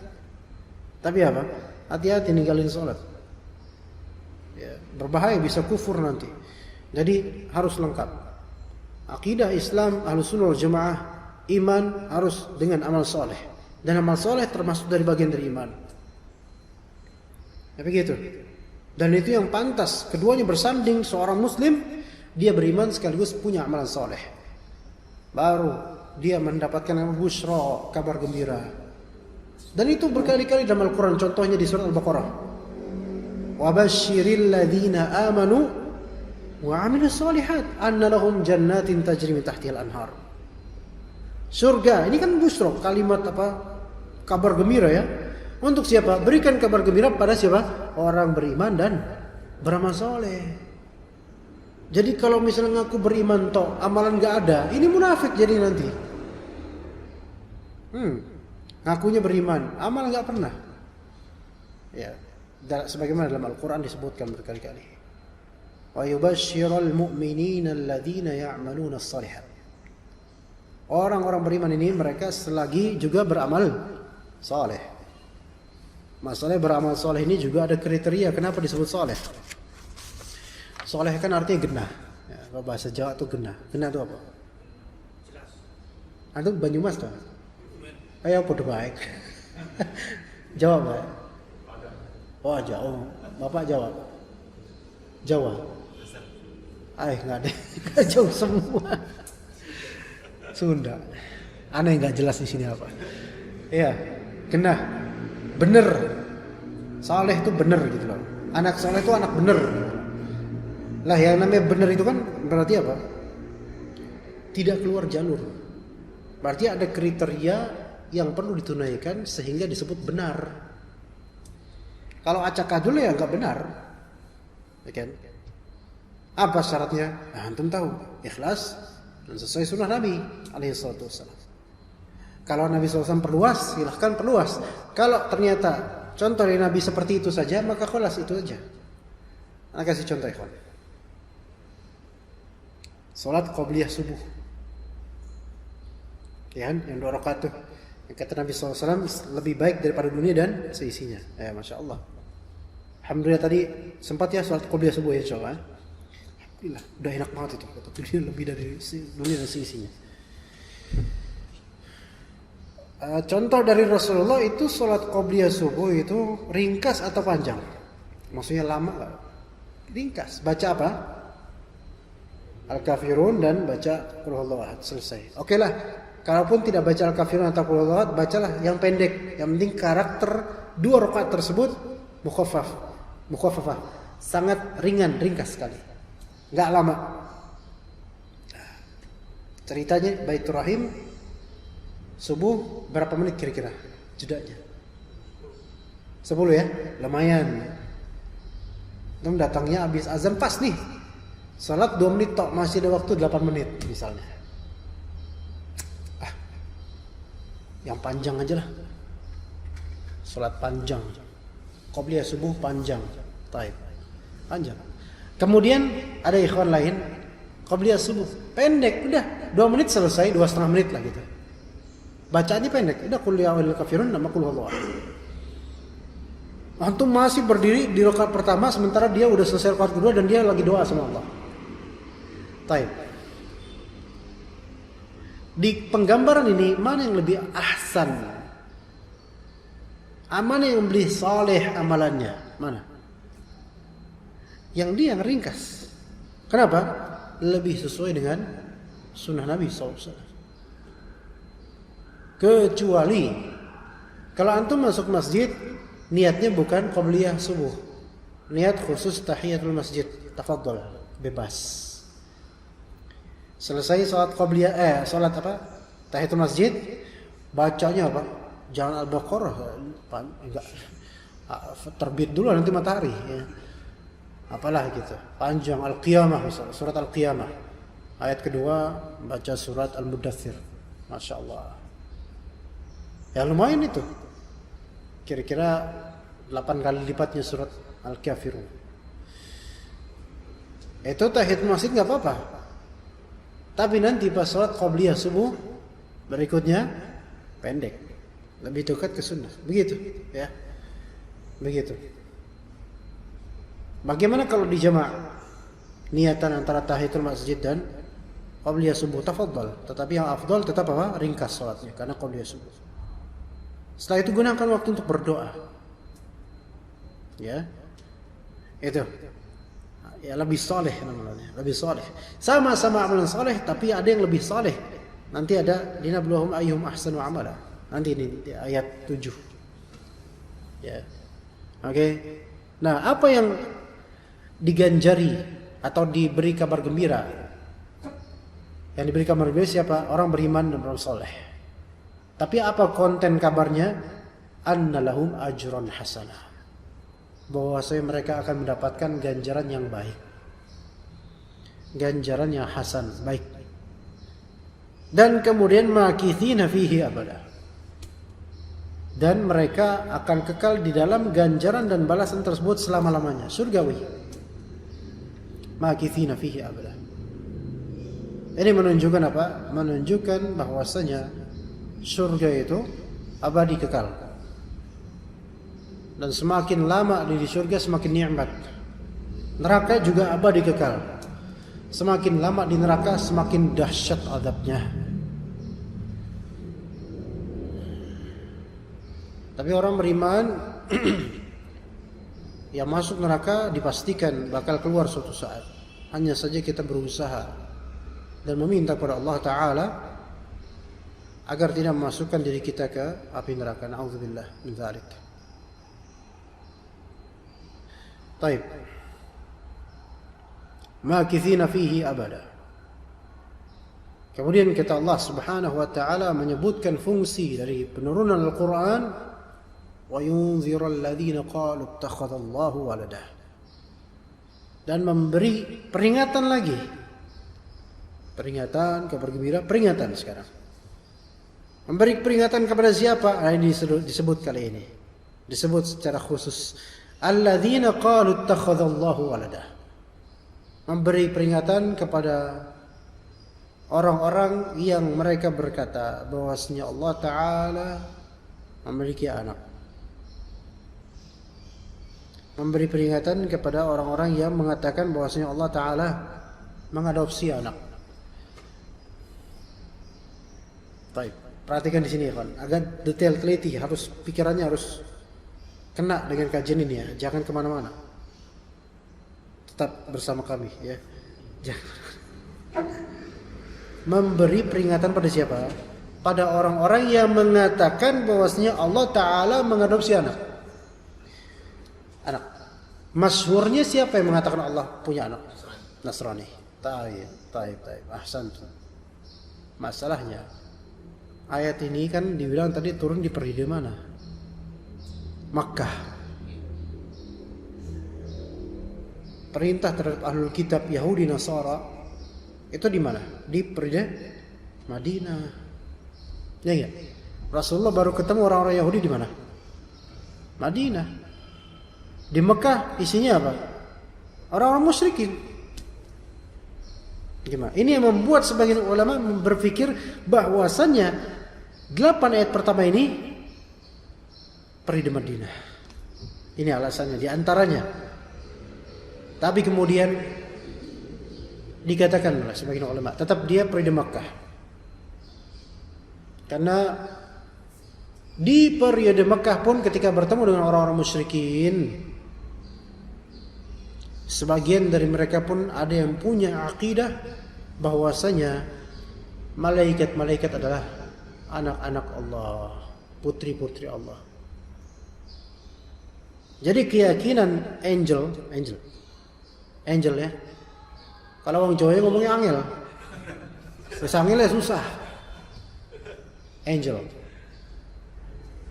Tapi apa? Hati-hati ninggalin sholat. Ya, berbahaya, bisa kufur nanti. Jadi harus lengkap. Akidah Islam Ahlussunnah wal Jamaah, iman harus dengan amal soleh. Dan amal soleh termasuk dari bagian dari iman. Ya begitu. Dan itu yang pantas. Keduanya bersanding, seorang muslim, dia beriman sekaligus punya amalan soleh. Baru dia mendapatkan busyra, kabar gembira. Dan itu berkali-kali dalam Al-Quran. Contohnya di surat Al-Baqarah. وَبَشِّرِ الَّذِينَ آمَنُوا وَعَمِلُوا الصَّالِحَاتِ أَنَّ لَهُمْ جَنَّاتٍ تَجْرِي مِنْ تَحْتِهَا الْأَنْهَارُ. Surga, ini kan busyra, kalimat apa? Kabar gembira ya. Untuk siapa? Berikan kabar gembira pada siapa? Orang beriman dan beramal soleh. Jadi kalau misalnya ngaku beriman toh amalan gak ada, ini munafik jadi nanti. Ngakunya beriman, amal gak pernah. Ya, sebagaimana dalam Al-Quran disebutkan berkali-kali. Wa yubashshirul mu'minina alladhina ya'maluna as-shalihat. Orang-orang beriman ini mereka selagi juga beramal soleh. Masalahnya beramal soleh ini juga ada kriteria. Kenapa disebut soleh? Soleh kan artinya genah. Ya, kalau bahasa Jawa itu genah. Genah itu apa? Jelas. Itu Banyumas tuh. Ayo podo baik. Jawab Pak. Oh jauh. Bapak jawab. Jawa. Nggak ada. Jauh semua. Sunda. Aneh nggak jelas di sini apa. Iya, genah. Bener, saleh itu bener gitu loh. Anak saleh itu anak bener. Lah yang namanya bener itu kan berarti apa? Tidak keluar jalur. Berarti ada kriteria yang perlu ditunaikan sehingga disebut benar. Kalau acak-adul ya nggak benar, ya kan? Apa syaratnya? Nah, antum tahu, ikhlas dan sesuai sunnah Nabi alaihissalatu wassalam. Kalau Nabi SAW perluas, silahkan perluas. Kalau ternyata contoh dari Nabi seperti itu saja, maka kholas itu aja. Saya kasih contoh ikhwan. Salat qabliyah subuh. Ya, yang 2 rakaat tuh. Yang kata Nabi SAW lebih baik daripada dunia dan seisinya. Ya, Masya Allah. Alhamdulillah tadi sempat ya salat qabliyah subuh ya insyaAllah. Alhamdulillah, udah enak banget itu. Kata dunia lebih dari dunia dan seisinya. Contoh dari Rasulullah itu sholat qobliyah subuh itu ringkas atau panjang? Maksudnya lama gak? Ringkas. Baca apa? Al-Kafirun dan baca Qul Huwallahu Ahad. Selesai. Oke lah. Kalaupun tidak baca Al-Kafirun atau Qul Huwallahu Ahad, bacalah yang pendek. Yang penting karakter 2 rakaat tersebut mukhaffafah. Sangat ringan, ringkas sekali. Gak lama. Ceritanya Baitur Rahim subuh berapa menit kira-kira jedanya? 10 ya, lumayan. Antum datangnya habis azan pas nih. Salat 2 menit tok, masih ada waktu 8 menit misalnya. Yang panjang aja lah. Salat panjang. Qobliyah subuh panjang. Taib. Panjang. Kemudian ada ikhwan lain, qobliyah subuh pendek, udah 2 menit selesai, 2,5 menit lah gitu. Bacaannya pendek, udah qul ya ayyuhal kafirun nama qul huwallahu ahad. Antum masih berdiri di rakaat pertama sementara dia udah selesai rakaat kedua dan dia lagi doa sama Allah. Taib. Di penggambaran ini mana yang lebih ahsan? Mana yang lebih saleh amalannya? Mana? Yang dia yang ringkas. Kenapa? Lebih sesuai dengan sunnah Nabi SAW. Kecuali kalau antum masuk masjid, niatnya bukan qobliyah subuh, niat khusus tahiyatul masjid, tafadhol, bebas. Selesai salat qobliyah, salat apa? Tahiyatul masjid, bacanya apa? Jangan Al-Baqarah, enggak. Terbit dulu nanti matahari. Ya. Apalah gitu. Panjang Al-Qiyamah, surat Al-Qiyamah. Ayat kedua baca surat Al-Mudaththir. Masya Allah. Ya lumayan itu. Kira-kira 8 kali lipatnya surat Al-Kafirun. Itu tahiyatul masjid enggak apa-apa. Tapi nanti pas sholat qobliyah subuh berikutnya pendek, lebih dekat ke sunnah. Begitu, ya. Begitu. Bagaimana kalau dijama' niatan antara tahiyatul masjid dan qobliyah subuh? Tafadhal. Tetapi yang afdal tetap apa? Ringkas sholatnya karena qobliyah subuh. Setelah itu gunakan waktu untuk berdoa. Ya. Itu. Ya lebih soleh namanya, lebih soleh. Sama-sama amalan soleh, tapi ada yang lebih soleh. Nanti ada linabluwahum ayyuhum ahsanu amala. Nanti ini di ayat 7. Ya, oke. Nah, apa yang diganjari atau diberi kabar gembira? Yang diberi kabar gembira siapa? Orang beriman dan orang soleh. Tapi apa konten kabarnya? Annalahum ajran hasanah. Bahwasanya mereka akan mendapatkan ganjaran yang baik, ganjaran yang hasan, baik. Dan kemudian makithina fihi abada, dan mereka akan kekal di dalam ganjaran dan balasan tersebut selama-lamanya, surgawi. Makithina fihi abada. Ini menunjukkan apa? Menunjukkan bahwasanya surga itu abadi kekal. Dan semakin lama di surga semakin nikmat. Neraka juga abadi kekal. Semakin lama di neraka semakin dahsyat azabnya. Tapi orang beriman yang masuk neraka dipastikan bakal keluar suatu saat. Hanya saja kita berusaha dan meminta kepada Allah Ta'ala agar tidak memasukkan diri kita ke api neraka. Na'udzubillah min dzalik. Baik. Makithina fihi abada. Kemudian kata Allah Subhanahu wa taala menyebutkan fungsi dari penurunan Al-Qur'an, wa yunzirul ladzina qalu ittakhadallahu walada. Dan memberi peringatan lagi. Peringatan, kabar gembira, peringatan sekarang. Memberi peringatan kepada siapa? Nah, ini disebut kali ini. Disebut secara khusus. Alladzina qalu ittakhadallahu walada. Memberi peringatan kepada orang-orang yang mereka berkata bahwasanya Allah Ta'ala memiliki anak. Memberi peringatan kepada orang-orang yang mengatakan bahwasanya Allah Ta'ala mengadopsi anak. Baik, perhatikan di sini ya kan, agak detail teliti, harus pikirannya harus kena dengan kajian ini ya, jangan kemana-mana, tetap bersama kami ya. Jangan. Memberi peringatan pada siapa? Pada orang-orang yang mengatakan bahwasanya Allah Ta'ala mengadopsi anak. Masyhurnya siapa yang mengatakan Allah punya anak? Nasrani. Taib. Ahsantu. Masalahnya ayat ini kan dibilang tadi turun di mana? Makkah. perintah terhadap ahlul kitab Yahudi Nasara itu di mana? Di periode Madinah. Ya enggak? Rasulullah baru ketemu orang-orang Yahudi di mana? Madinah. Di Mekah isinya apa? Orang-orang musyrikin. Gimana? Ini yang membuat sebagian ulama berpikir bahwasannya 8 ayat pertama ini periode Madinah. Ini alasannya di antaranya. Tapi kemudian dikatakan oleh sebagian ulama tetap dia periode Makkah. Karena di periode Makkah pun ketika bertemu dengan orang-orang musyrikin, sebagian dari mereka pun ada yang punya akidah bahwasanya malaikat-malaikat adalah anak-anak Allah, putri-putri Allah. Jadi keyakinan angel ya. Kalau orang Jawa ngomongnya angel. Bahasa angel ya susah. Angel.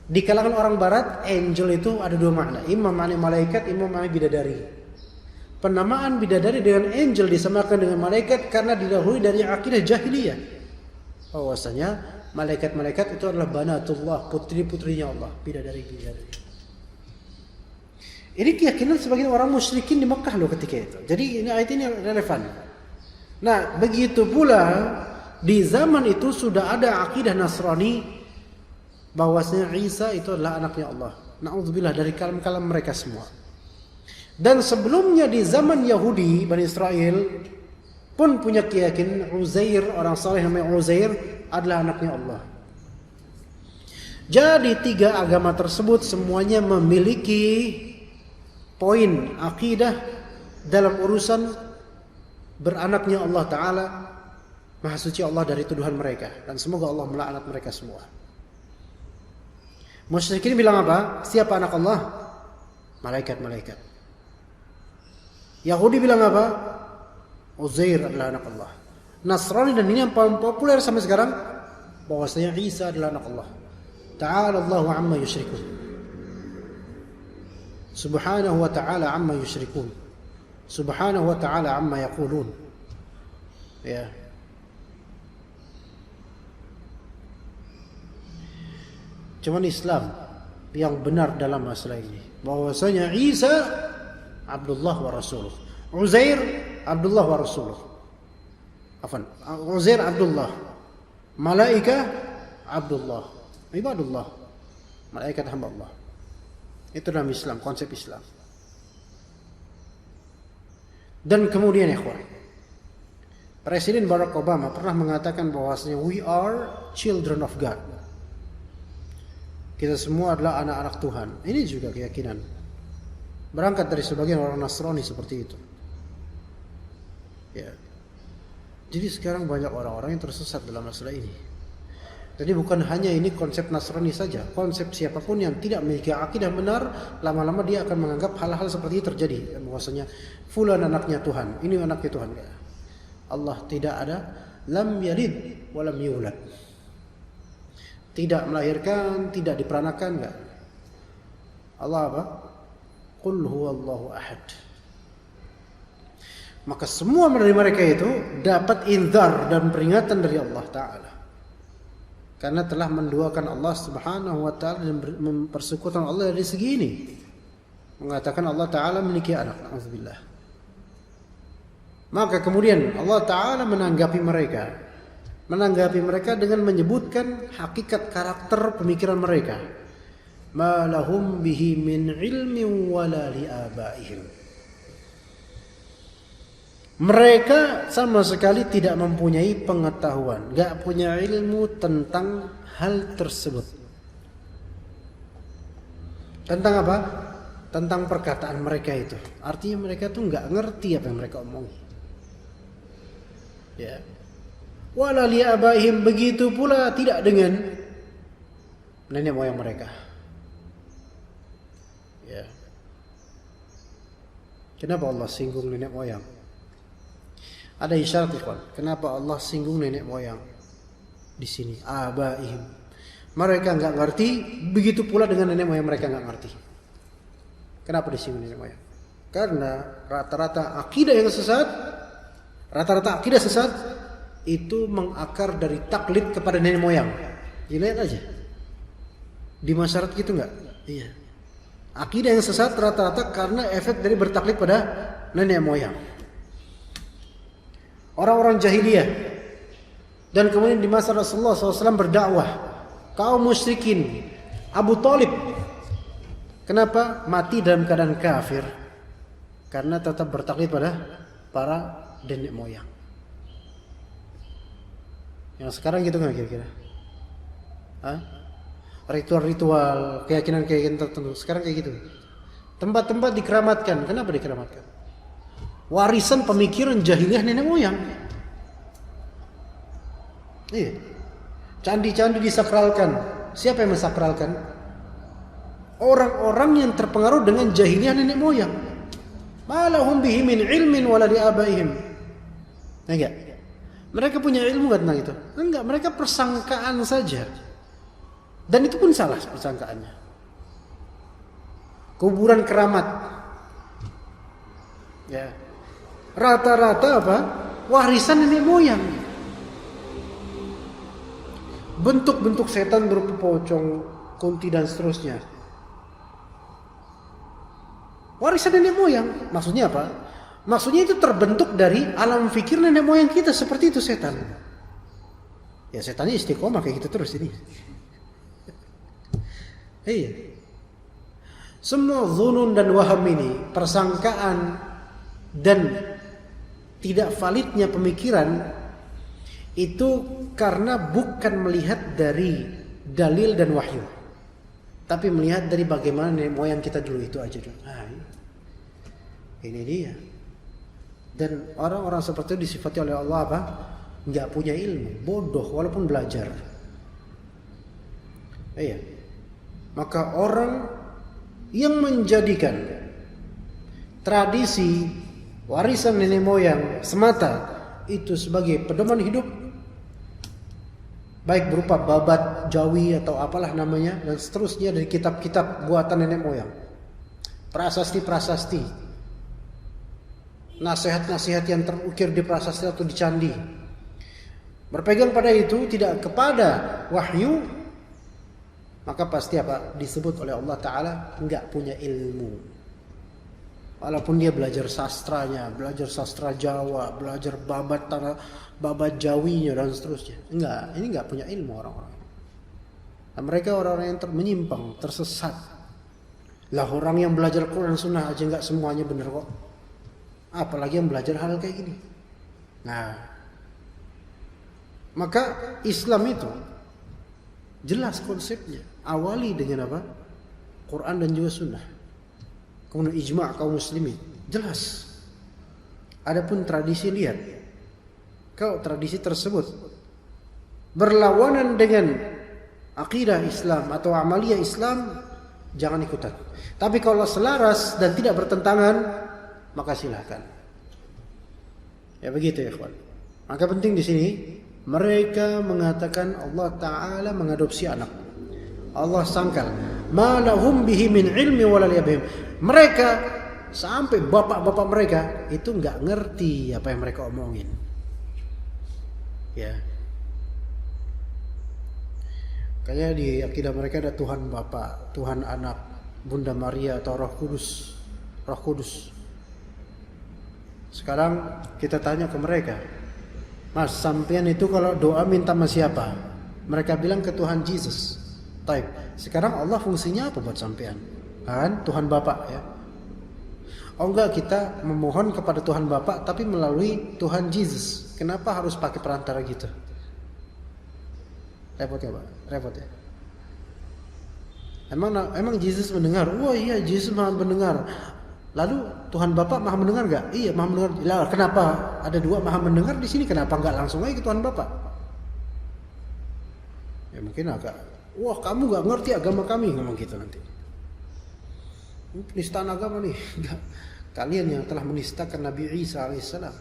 Di kalangan orang barat, angel itu ada 2 makna. Imam makna malaikat, imam makna bidadari. Penamaan bidadari dengan angel disamakan dengan malaikat karena didahului dari akidah jahiliyah. Bahwasanya malaikat-malaikat itu adalah banatullah, putri-putrinya Allah, bidadari-bidadari. Ini keyakinan sebagian orang musyrikin di Mekah loh ketika itu. Jadi ini ayat ini relevan. Nah, begitu pula di zaman itu sudah ada akidah Nasrani bahwasanya Isa itu adalah anaknya Allah. Na'udzubillah dari kalam-kalam mereka semua. Dan sebelumnya di zaman Yahudi, Bani Israel pun punya keyakinan Uzair, orang saleh namanya Uzair adalah anaknya Allah. Jadi 3 agama tersebut semuanya memiliki poin akidah dalam urusan beranaknya Allah Ta'ala, Maha Suci Allah dari tuduhan mereka, dan semoga Allah melaknat mereka semua. Musyrikin bilang apa? Siapa anak Allah? Malaikat-malaikat. Yahudi bilang apa? Uzair adalah anak Allah. Nasrani, dan ini yang paling populer sampai sekarang, bahwasanya Isa adalah anak Allah. Ta'ala Allahu amma yusyrikun. Subhanahu wa ta'ala amma yusyrikun. Subhanahu wa ta'ala amma yaqulun. Ya. Cuman Islam yang benar dalam masalah ini, bahwasanya Isa Abdullah wa Rasuluh, Uzair Abdullah wa Rasuluh. Uzair Abdullah, malaika Abdullah, ibadullah, malaikat hamba Allah. Itu dalam Islam, konsep Islam. Dan kemudian ikhwan, Presiden Barack Obama pernah mengatakan bahwasanya we are children of God. Kita semua adalah anak-anak Tuhan. Ini juga keyakinan berangkat dari sebagian orang Nasrani seperti itu. Ya. Jadi sekarang banyak orang-orang yang tersesat dalam masalah ini. Jadi bukan hanya ini konsep Nasrani saja. Konsep siapapun yang tidak memiliki akidah benar, lama-lama dia akan menganggap hal-hal seperti itu terjadi. Bahwasanya fulan anaknya Tuhan, ini anaknya Tuhan. Allah tidak ada, lam yalid wa lam yulad. Tidak melahirkan, tidak diperanakan, enggak. Allah apa? Qul huwallahu ahad. Maka semua dari mereka itu dapat inzar dan peringatan dari Allah Ta'ala. Karena telah menduakan Allah Subhanahu wa ta'ala dan mempersekutukan Allah dari segi ini. Mengatakan Allah Ta'ala memiliki anak. Alhamdulillah. Maka kemudian Allah Ta'ala menanggapi mereka. Menanggapi mereka dengan menyebutkan hakikat karakter pemikiran mereka. Ma lahum bihi min ilmin wala li abaihim. Mereka sama sekali tidak mempunyai pengetahuan, gak punya ilmu tentang hal tersebut. Tentang apa? Tentang perkataan mereka itu. Artinya mereka tuh gak ngerti apa yang mereka omongi. Ya. Wala li abaihim, begitu pula tidak dengan nenek moyang mereka. Ya. Kenapa Allah singgung nenek moyang? Ada isyarat ikhwan. Kenapa Allah singgung nenek moyang di sini? Abaihim. Mereka enggak ngerti, begitu pula dengan nenek moyang mereka enggak ngerti. Kenapa disinggung nenek moyang? Karena rata-rata akidah sesat itu mengakar dari taklid kepada nenek moyang. Lihat aja. Di masyarakat gitu enggak? Iya. Akidah yang sesat rata-rata karena efek dari bertaklid pada nenek moyang. Orang-orang jahiliyah. Dan kemudian di masa Rasulullah SAW berdakwah, kaum musyrikin, Abu Thalib, kenapa mati dalam keadaan kafir? Karena tetap bertaklid pada para nenek moyang. Yang sekarang gitu nggak kira-kira? Ritual-ritual, keyakinan-keyakinan tertentu. Sekarang kayak gitu. Tempat-tempat dikeramatkan. Kenapa dikeramatkan? Warisan pemikiran jahiliyah nenek moyang. Iya. Candi-candi disakralkan. Siapa yang mensakralkan? Orang-orang yang terpengaruh dengan jahiliyah nenek moyang. Malahum bihi min ilmin wala li abaihim. Enggak. Mereka punya ilmu enggak tentang itu? Enggak, mereka persangkaan saja. Dan itu pun salah persangkaannya. Kuburan keramat. Ya. Rata-rata apa? Warisan nenek moyang. Bentuk-bentuk setan berupa pocong, kunti dan seterusnya. Warisan nenek moyang. Maksudnya apa? Maksudnya itu terbentuk dari alam fikir nenek moyang kita. Seperti itu setan. Ya setannya istiqomah kayak gitu terus ini. Iya. Semua dzunun dan waham ini, persangkaan dan tidak validnya pemikiran itu karena bukan melihat dari dalil dan wahyu. Tapi melihat dari bagaimana nenek moyang kita dulu itu aja dulu. Ini dia. Dan orang-orang seperti itu disifati oleh Allah apa? Enggak punya ilmu, bodoh walaupun belajar. Iya. Maka orang yang menjadikan tradisi warisan nenek moyang semata itu sebagai pedoman hidup, baik berupa babat Jawi atau apalah namanya dan seterusnya dari kitab-kitab buatan nenek moyang, prasasti-prasasti, nasihat-nasihat yang terukir di prasasti atau di candi, berpegang pada itu tidak kepada wahyu, maka pasti apa? Disebut oleh Allah Ta'ala enggak punya ilmu. Walaupun dia belajar sastranya, belajar sastra Jawa, belajar babat Jawinya dan seterusnya. Enggak, ini enggak punya ilmu orang-orang. Nah, mereka orang-orang yang menyimpang, tersesat. Lah orang yang belajar Quran Sunnah aja enggak semuanya benar kok. Apalagi yang belajar hal kayak gini. Nah, maka Islam itu jelas konsepnya. Awali dengan apa? Quran dan juga Sunnah. Kemudian ijma' kaum muslimin. Jelas. Adapun tradisi, lihat. Kalau tradisi tersebut berlawanan dengan akidah Islam atau amaliyah Islam, jangan ikutan. Tapi kalau selaras dan tidak bertentangan, maka silakan. Ya begitu ya ikhwan. Maka penting di sini mereka mengatakan Allah Ta'ala mengadopsi anak. Allah sangkal, ma lahum bihi min ilmi wala liyabihim. Mereka sampai bapak-bapak mereka itu enggak ngerti apa yang mereka omongin. Ya. Kayak di akidah mereka ada Tuhan Bapa, Tuhan Anak, Bunda Maria atau Roh Kudus. Roh Kudus. Sekarang kita tanya ke mereka, Mas, sampean itu kalau doa minta sama siapa? Mereka bilang ke Tuhan Yesus. Taib. Sekarang Allah fungsinya apa buat sampean? Kan Tuhan Bapa ya. Oh enggak, kita memohon kepada Tuhan Bapa tapi melalui Tuhan Yesus. Kenapa harus pakai perantara gitu? Repot ya, Pak? Repot ya. Emang Yesus mendengar? Wah iya, Yesus Maha mendengar. Lalu Tuhan Bapa Maha mendengar enggak? Iya, Maha mendengar. Lah, kenapa ada dua Maha mendengar di sini? Kenapa enggak langsung aja ke Tuhan Bapa? Ya mungkin agak, wah kamu enggak ngerti agama kami, ngomong gitu nanti. Penistaan agama nih. Kalian yang telah menistakan Nabi Isa alaihissalam.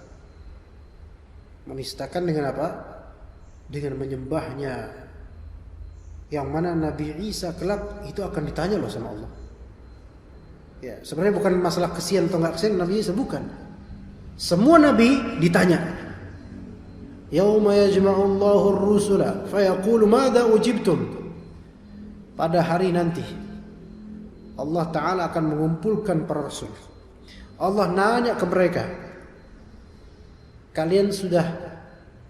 Menistakan dengan apa? Dengan menyembahnya. Yang mana Nabi Isa kelak itu akan ditanya loh sama Allah. Ya, sebenarnya bukan masalah kesian atau enggak kesian Nabi Isa, bukan. Semua nabi ditanya. Yauma yajma'u Allahu ar-rusula fayaqulu madza ujibtum. Pada hari nanti Allah Ta'ala akan mengumpulkan para rasul. Allah nanya ke mereka, kalian sudah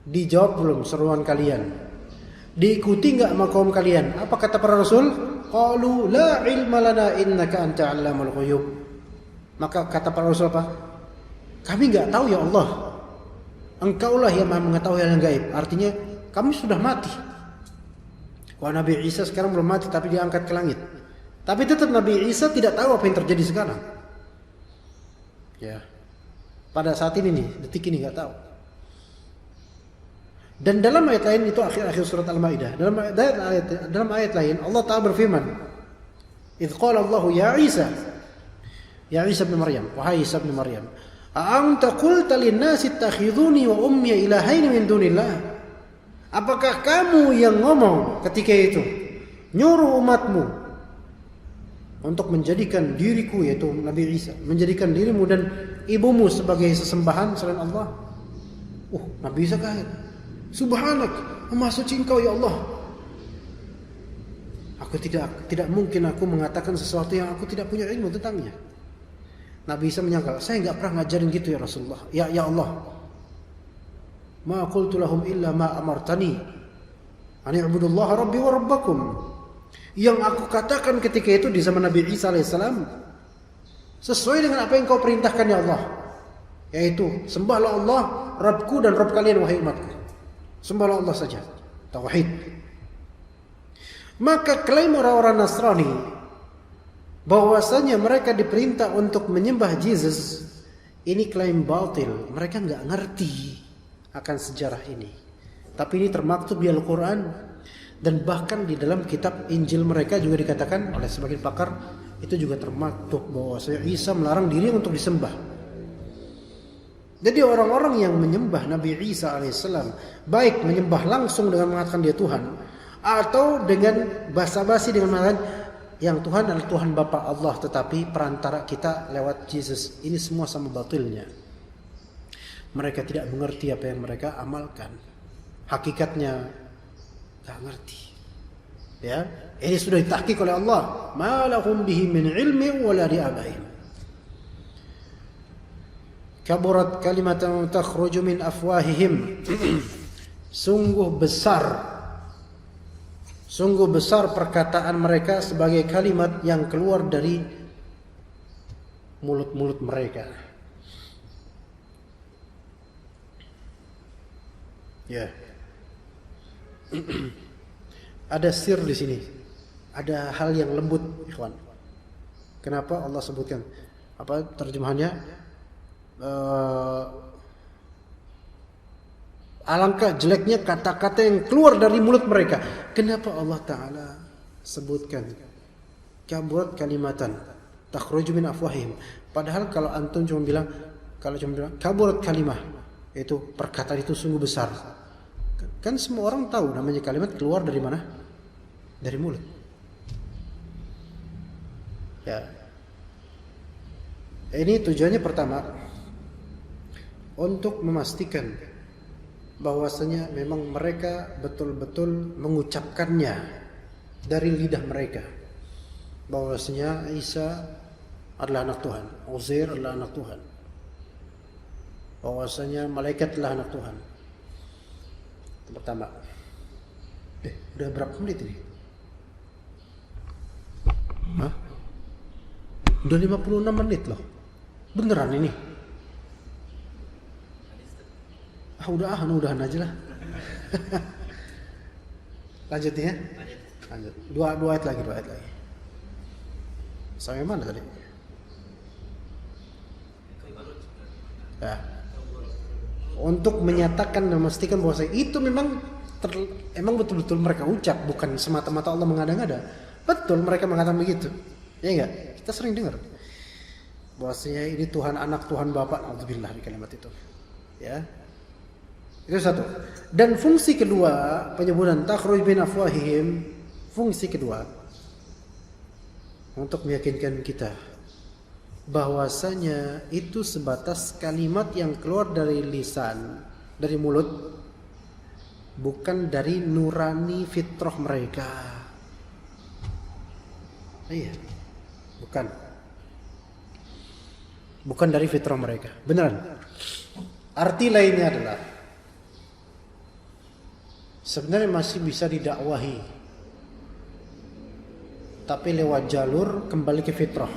dijawab belum seruan kalian? Diikuti enggak sama kaum kalian? Apa kata para rasul? Qalu la ilma lana innaka anta 'allamul ghuyub. Maka kata para rasul apa? Kami enggak tahu ya Allah. Engkaulah yang Maha mengetahui hal yang gaib. Artinya kami sudah mati. Wah, Nabi Isa sekarang belum mati tapi diangkat ke langit. Tapi tetap Nabi Isa tidak tahu apa yang terjadi sekarang. Ya. Pada saat ini nih, detik ini enggak tahu. Dan dalam ayat lain itu akhir-akhir surat Al-Maidah. Dalam ayat lain Allah Ta'ala berfirman, "Idz qala Allah ya Isa bin Maryam, wahai Isa bin Maryam, a anta qulta lin-nasi ittakhiduni wa ummi ilahaini min dunillah?" Apakah kamu yang ngomong ketika itu nyuruh umatmu untuk menjadikan diriku, yaitu Nabi Isa, menjadikan dirimu dan ibumu sebagai sesembahan selain Allah? Nabi Isa kaget. Subhanak, Maha suci Engkau ya Allah. Aku tidak mungkin aku mengatakan sesuatu yang aku tidak punya ilmu tentangnya. Nabi Isa menyangkal, saya enggak pernah ngajarin gitu ya Rasulullah. Ya Allah. Ma qultu lahum illa ma amartani an i'budullaha rabbi wa rabbakum. Yang aku katakan ketika itu di zaman Nabi Isa alaihissalam sesuai dengan apa yang kau perintahkan ya Allah, yaitu sembahlah Allah, Rabbku dan Rabb kalian wahai umatku. Sembahlah Allah saja, tauhid. Maka klaim orang-orang Nasrani bahwasanya mereka diperintah untuk menyembah Yesus, ini klaim batil. Mereka enggak ngerti akan sejarah ini. Tapi ini termaktub di Al-Quran, dan bahkan di dalam kitab Injil mereka juga dikatakan oleh sebagian pakar, itu juga termaktub bahwa Isa melarang diri untuk disembah. Jadi orang-orang yang menyembah Nabi Isa alaihissalam, baik menyembah langsung dengan mengatakan dia Tuhan, atau dengan basa-basi dengan mengatakan yang Tuhan adalah Tuhan Bapa Allah, tetapi perantara kita lewat Yesus, ini semua sama batilnya. Mereka tidak mengerti apa yang mereka amalkan. Hakikatnya tidak ngerti. Ya, ini sudah ditahqiq oleh Allah. Ma lahum bihi min ilmi wala li abaihim. Kaburat kalimatan takhruju min afwahihim. Sungguh besar perkataan mereka sebagai kalimat yang keluar dari mulut-mulut mereka. Ya. Ada sir di sini. Ada hal yang lembut, ikhwan. Kenapa Allah sebutkan? Apa terjemahannya? Alangkah jeleknya kata-kata yang keluar dari mulut mereka. Kenapa Allah Ta'ala sebutkan kaburat kalimatan takhruju min afwahihim? Padahal kalau antum cuma bilang kaburat kalimah, itu perkataan itu sungguh besar. Kan semua orang tahu namanya kalimat keluar dari mana? Dari mulut. Ya. Ini tujuannya pertama untuk memastikan bahwasanya memang mereka betul-betul mengucapkannya dari lidah mereka, bahwasanya Isa adalah anak Tuhan, Uzair adalah anak Tuhan, bahwasanya malaikat adalah anak Tuhan. Itu pertama. Udah berapa menit ini? Hah? Udah 56 menit loh. Beneran ini? Udahan aja lah. Lanjut ya. Lanjut. Dua ayat lagi. Sampai mana tadi? Ya. Untuk menyatakan dan memastikan bahwa itu memang betul-betul mereka ucap, bukan semata-mata Allah mengada-ngada. Betul mereka mengatakan begitu. Ya enggak? Kita sering dengar bahwasanya ini Tuhan anak, Tuhan Bapa. Alhamdulillah di kalimat itu. Ya. Itu satu. Dan fungsi kedua penyebutan takhruj min afwahihim, fungsi kedua untuk meyakinkan kita bahwasanya itu sebatas kalimat yang keluar dari lisan, dari mulut, bukan dari nurani fitrah mereka. Iya, bukan dari fitrah mereka, beneran. Arti lainnya adalah sebenarnya masih bisa didakwahi, tapi lewat jalur kembali ke fitrah.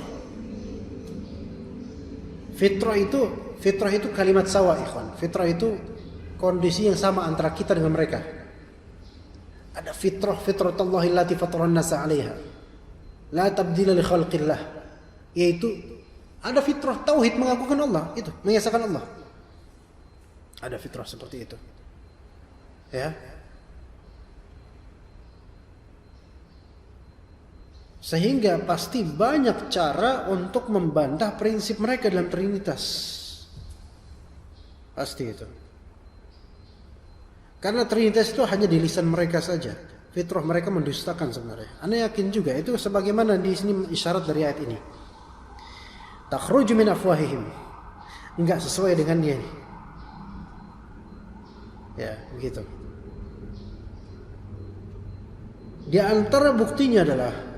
Fitrah itu kalimat sawa, ikhwan. Fitrah itu kondisi yang sama antara kita dengan mereka. Ada fitratullahi allati fataran nasa 'alaiha. La tabdila li khalqillah. Yaitu ada fitrah tauhid, mengakukan Allah, itu mengesahkan Allah. Ada fitrah seperti itu. Ya. Sehingga pasti banyak cara untuk membantah prinsip mereka dalam Trinitas. Pasti itu. Karena Trinitas itu hanya di lisan mereka saja. Fitrah mereka mendustakan sebenarnya. Anda yakin juga itu sebagaimana di sini isyarat dari ayat ini. Takhruju min afwahihim. Enggak sesuai dengan dia. Ya, begitu. Di antara buktinya adalah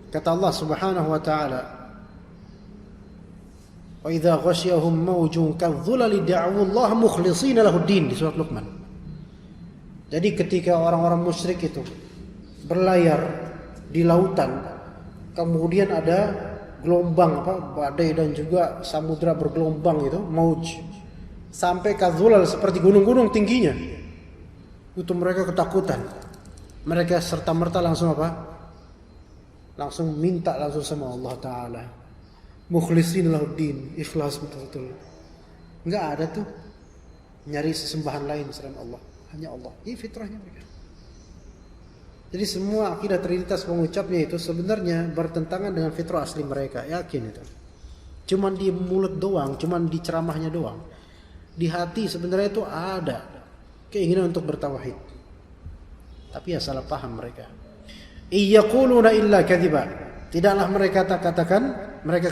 kata Allah Subhanahu wa taala, "Wa idza ghasyahum mawjun kadh-dhulali da'u Allah mukhlishina lahu ad-din" di surat Luqman. Jadi ketika orang-orang musyrik itu berlayar di lautan, kemudian ada gelombang badai dan juga samudra bergelombang itu, mauj, sampai kadhulal seperti gunung-gunung tingginya. Itu mereka ketakutan. Mereka serta-merta langsung langsung minta langsung sama Allah Ta'ala. Mukhlisin lahuddin, ikhlas betul-betul. Enggak ada tuh nyari sesembahan lain selain Allah. Hanya Allah. Ini fitrahnya mereka. Jadi semua akidah Trinitas pengucapnya itu sebenarnya bertentangan dengan fitrah asli mereka. Yakin itu. Cuman di mulut doang, cuman di ceramahnya doang. Di hati sebenarnya itu ada keinginan untuk bertauhid. Tapi ya salah paham mereka. Iyaquluna illa kadhiba. Tidaklah mereka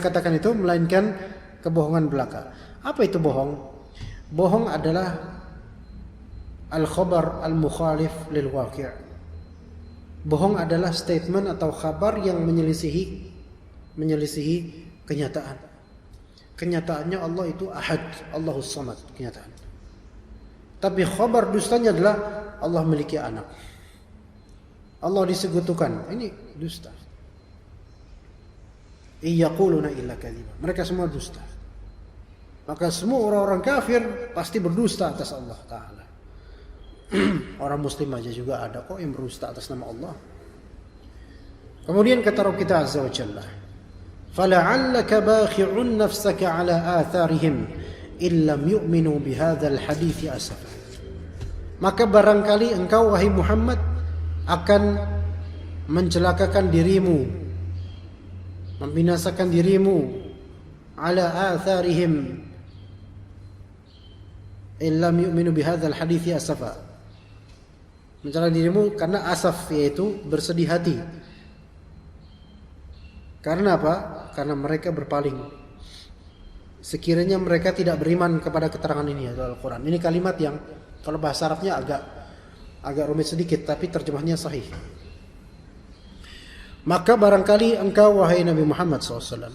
katakan itu melainkan kebohongan belaka. Apa itu bohong? Bohong adalah al-khabar al-mukhalif lil waqi'. Bohong adalah statement atau kabar yang menyelisihi kenyataan. Kenyataannya Allah itu ahad, Allahus samad, kenyataan. Tapi khabar dustanya adalah Allah memiliki anak, Allah disekutukan. Ini dusta. Iyaquluna illa kadhiba. Mereka semua dusta. Maka semua orang-orang kafir pasti berdusta atas Allah Ta'ala. Orang muslim aja juga ada kok yang berdusta atas nama Allah. Kemudian kata Rabb kita Azza wa Jalla, "Fala'allaka bakhi'un nafsaka 'ala atharihim illam yu'minu bihadzal hadithi asafa." Maka barangkali engkau wahai Muhammad akan mencelakakan dirimu, membinasakan dirimu, 'ala atharihim illam yu'minu bihadzal hadithi asafa. Mencela dirimu karena asaf, yaitu bersedih hati. Karena apa? Karena mereka berpaling. Sekiranya mereka tidak beriman kepada keterangan ini atau Al-Quran. Ini kalimat yang kalau bahasa Arabnya agak rumit sedikit, tapi terjemahnya sahih. Maka barangkali engkau wahai Nabi Muhammad SAW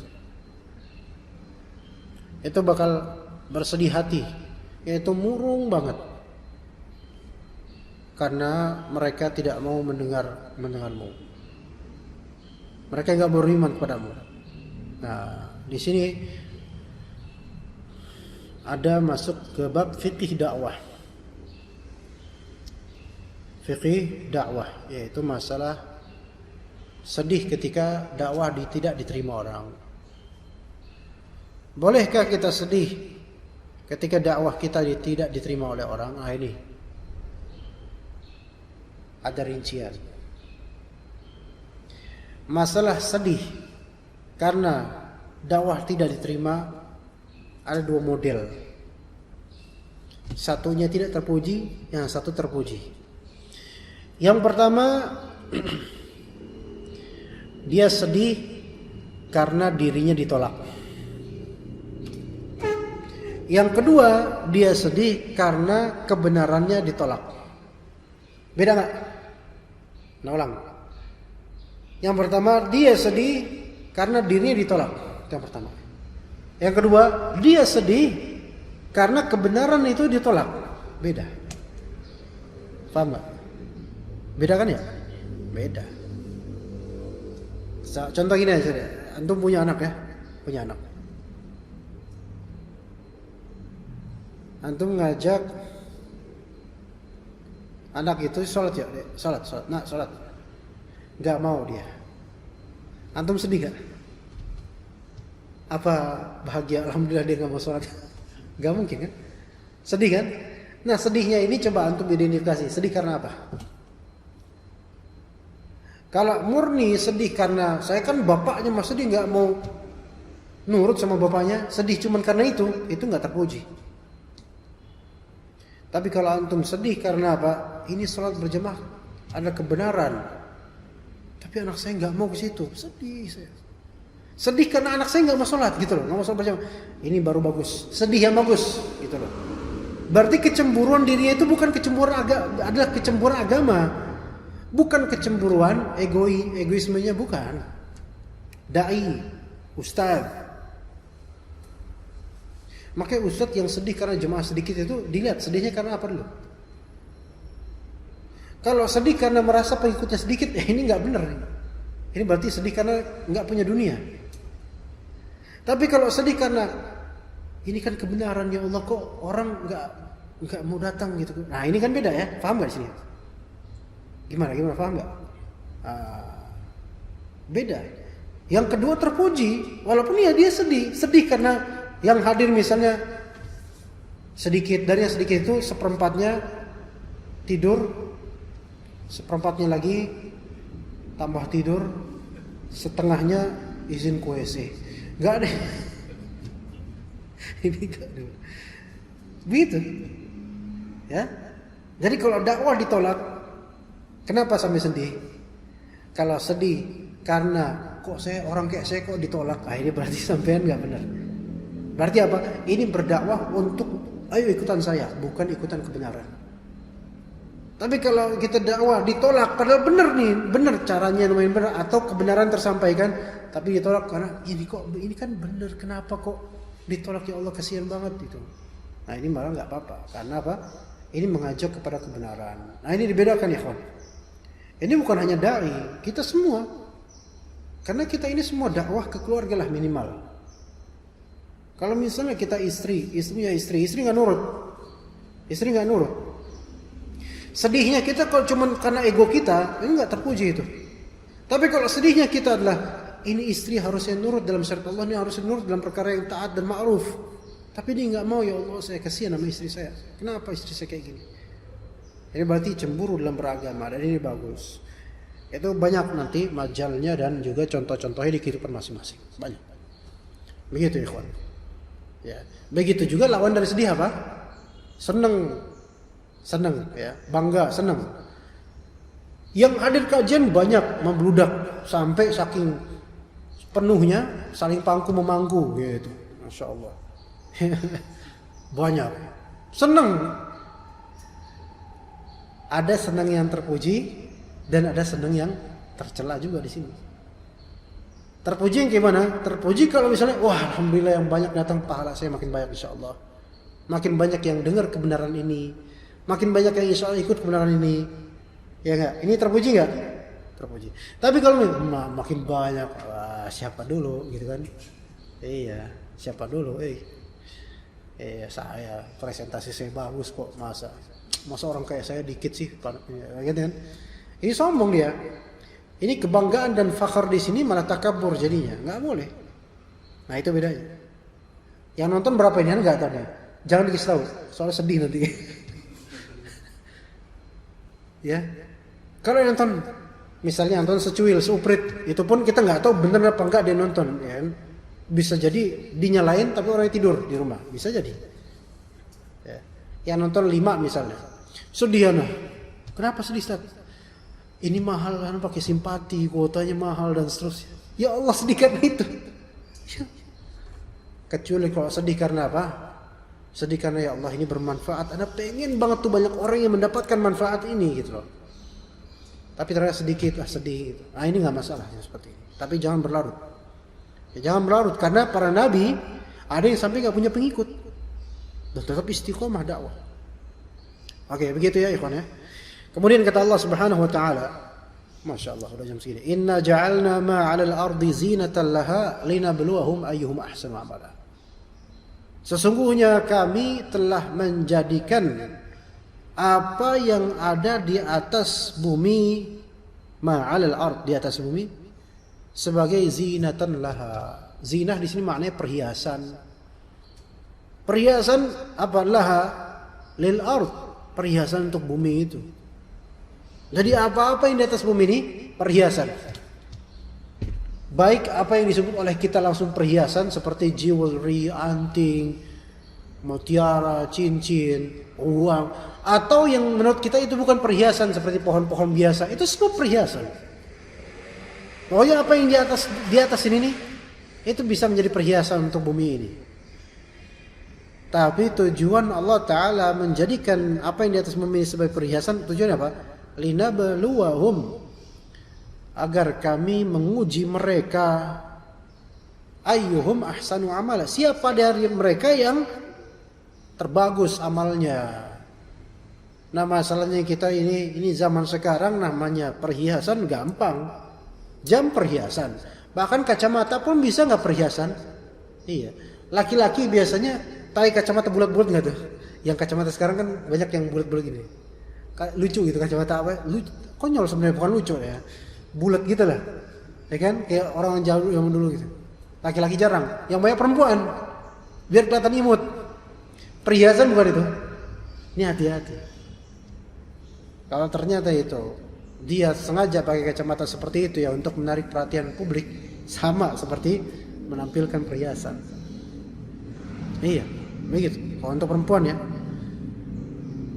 itu bakal bersedih hati, yaitu murung banget, karena mereka tidak mau mendengarmu. Mereka enggak beriman kepadamu. Nah, di sini ada masuk ke bab fikih dakwah. Fikih dakwah yaitu masalah sedih ketika dakwah tidak diterima orang. Bolehkah kita sedih ketika dakwah kita tidak diterima oleh orang? Nah, ini ada rincian. Masalah sedih karena dakwah tidak diterima ada dua model. Satunya tidak terpuji, yang satu terpuji. Yang pertama, Dia sedih karena dirinya ditolak. Yang kedua, dia sedih karena kebenarannya ditolak. Beda nggak? Nah, ulang. Yang pertama, dia sedih karena dirinya ditolak. Yang pertama. Yang kedua, dia sedih karena kebenaran itu ditolak. Beda. Paham nggak? Beda kan ya? Beda. Contoh gini aja deh. Antum punya anak ya? Punya anak. Antum ngajak anak itu sholat ya? Sholat. Nah, sholat. Gak mau dia. Antum sedih gak? Apa bahagia? Alhamdulillah dia gak mau sholat. Gak mungkin kan? Sedih kan? Nah, sedihnya ini coba antum identifikasi. Sedih karena apa? Kalau murni sedih karena saya kan bapaknya mas sedih nggak mau nurut sama bapaknya, sedih cuman karena itu nggak terpuji. Tapi kalau antum sedih karena apa? Ini sholat berjamaah ada kebenaran, tapi anak saya nggak mau ke situ, sedih saya. Sedih karena anak saya nggak mau sholat gitu loh, nggak mau sholat berjamaah. Ini baru bagus, sedih yang bagus gitu loh. Berarti kecemburuan dirinya itu bukan kecemburuan adalah kecemburuan agama. Bukan kecemburuan egoismenya bukan. Dai, ustaz. Makanya ustaz yang sedih karena jemaah sedikit itu dilihat sedihnya karena apa dulu. Kalau sedih karena merasa pengikutnya sedikit, ini nggak benar. Ini berarti sedih karena nggak punya dunia. Tapi kalau sedih karena ini kan kebenaran ya Allah, kok orang nggak mau datang gitu. Nah ini kan beda ya, paham nggak di sini? Gimana paham nggak? Beda. Yang kedua terpuji, walaupun ya dia sedih karena yang hadir misalnya sedikit, dari yang sedikit itu seperempatnya tidur, seperempatnya lagi tambah tidur, setengahnya izin ke WC. Nggak ada. Ini nggak ada. Begitu, ya. Jadi kalau dakwah ditolak. Kenapa sampai sedih? Kalau sedih karena kok orang kayak saya kok ditolak, ini berarti sampean nggak benar. Berarti apa? Ini berdakwah untuk ayo ikutan saya, bukan ikutan kebenaran. Tapi kalau kita dakwah ditolak, padahal benar caranya lumayan benar atau kebenaran tersampaikan, tapi ditolak karena ini kan benar, kenapa kok ditolak ya Allah, kasihan banget itu. Nah ini malah nggak apa-apa, karena apa? Ini mengajak kepada kebenaran. Nah ini dibedakan ya kawan. Ini bukan hanya dai, kita semua. Karena kita ini semua dakwah ke keluarga lah minimal. Kalau misalnya kita istri nggak nurut. Istri nggak nurut. Sedihnya kita kalau cuma karena ego kita, ini nggak terpuji itu. Tapi kalau sedihnya kita adalah ini istri harusnya nurut dalam syariat Allah, ini harusnya nurut dalam perkara yang taat dan ma'ruf. Tapi dia nggak mau, ya Allah saya kasihan sama istri saya. Kenapa istri saya kayak gini? Ini berarti cemburu dalam beragama, dan ini bagus. Itu banyak nanti majalnya dan juga contoh-contohnya di kehidupan masing-masing. Banyak. Begitu ikhwan. Ya. Begitu juga lawan dari sedih apa? Senang ya, bangga, senang. Yang hadir kajian banyak membludak sampai saking penuhnya saling pangku memangku gitu. Masya Allah. Banyak. Senang. Ada senang yang terpuji dan ada senang yang tercela juga di sini. Terpuji yang gimana? Terpuji kalau misalnya, wah alhamdulillah yang banyak datang, pahala saya makin banyak insyaallah. Makin banyak yang dengar kebenaran ini, makin banyak yang insyaallah ikut kebenaran ini. Ya enggak? Ini terpuji enggak? Terpuji. Tapi kalau makin banyak, wah, siapa dulu gitu kan? Iya, siapa dulu? Saya presentasi saya bagus kok, masa orang kayak saya dikit sih, gitu kan? Ini sombong dia. Ini kebanggaan dan fakhar di sini malah takabur jadinya, nggak boleh. Nah itu bedanya. Yang nonton berapa ini nggak tahu. Jangan dikasih tahu, soalnya sedih nanti. Ya, kalau yang nonton, misalnya nonton secuil, seuprit, itu pun kita nggak tahu bener apa enggak dia nonton, ya. Bisa jadi dinyalain tapi orangnya tidur di rumah, bisa jadi. Ya. Yang nonton 5 misalnya. Sedih nah. Kenapa sedih Ustaz? Ini mahal kan, pakai simpati, kuotanya mahal dan seterusnya. Ya Allah, sedih karena itu. Kecuali kalau sedih karena apa? Sedih karena ya Allah ini bermanfaat. Anda pengen banget tuh banyak orang yang mendapatkan manfaat ini gitu loh. Tapi ternyata sedikit lah sedih gitu. Nah ini nggak masalah yang seperti ini. Tapi jangan berlarut. Ya, jangan berlarut karena para nabi ada yang sampai nggak punya pengikut dan tetap istiqomah dakwah. Oke, begitu ya ikhwan ya. Kemudian kata Allah Subhanahu wa taala, Masya Allah udah jam segini. Inna ja'alna ma 'alal ardi zinatan laha linabluwahum ayyuhum ahsanu amala. Sesungguhnya kami telah menjadikan apa yang ada di atas bumi, ma'alal ard, di atas bumi, sebagai zinatan laha. Zinah di sini maknanya perhiasan. Perhiasan apa? Laha lil ard, perhiasan untuk bumi itu. Jadi apa-apa yang di atas bumi ini perhiasan. Baik apa yang disebut oleh kita langsung perhiasan seperti jewelry, anting, mutiara, cincin, uang, atau yang menurut kita itu bukan perhiasan seperti pohon-pohon biasa, itu semua perhiasan. Pokoknya apa yang di atas ini nih, itu bisa menjadi perhiasan untuk bumi ini. Tapi tujuan Allah Ta'ala menjadikan apa yang di atas bumi sebagai perhiasan, tujuannya apa? Linabluwahum, agar kami menguji mereka, ayyuhum ahsanu amala, siapa dari mereka yang terbagus amalnya. Nah masalahnya kita ini zaman sekarang namanya perhiasan gampang, jam perhiasan, bahkan kacamata pun bisa nggak perhiasan. Iya, laki-laki biasanya pakai kacamata bulat-bulat nggak tuh? Yang kacamata sekarang kan banyak yang bulat-bulat gini, lucu gitu kacamata apa? Konyol sebenarnya, bukan lucu ya, bulat gitu lah, ya kan? Kayak orang jauh yang dulu gitu. Laki-laki jarang, yang banyak perempuan, biar kelihatan imut. Perhiasan bukan itu. Ini hati-hati. Kalau ternyata itu dia sengaja pakai kacamata seperti itu ya untuk menarik perhatian publik, sama seperti menampilkan perhiasan. Iya, begitu. Kalau untuk perempuan ya,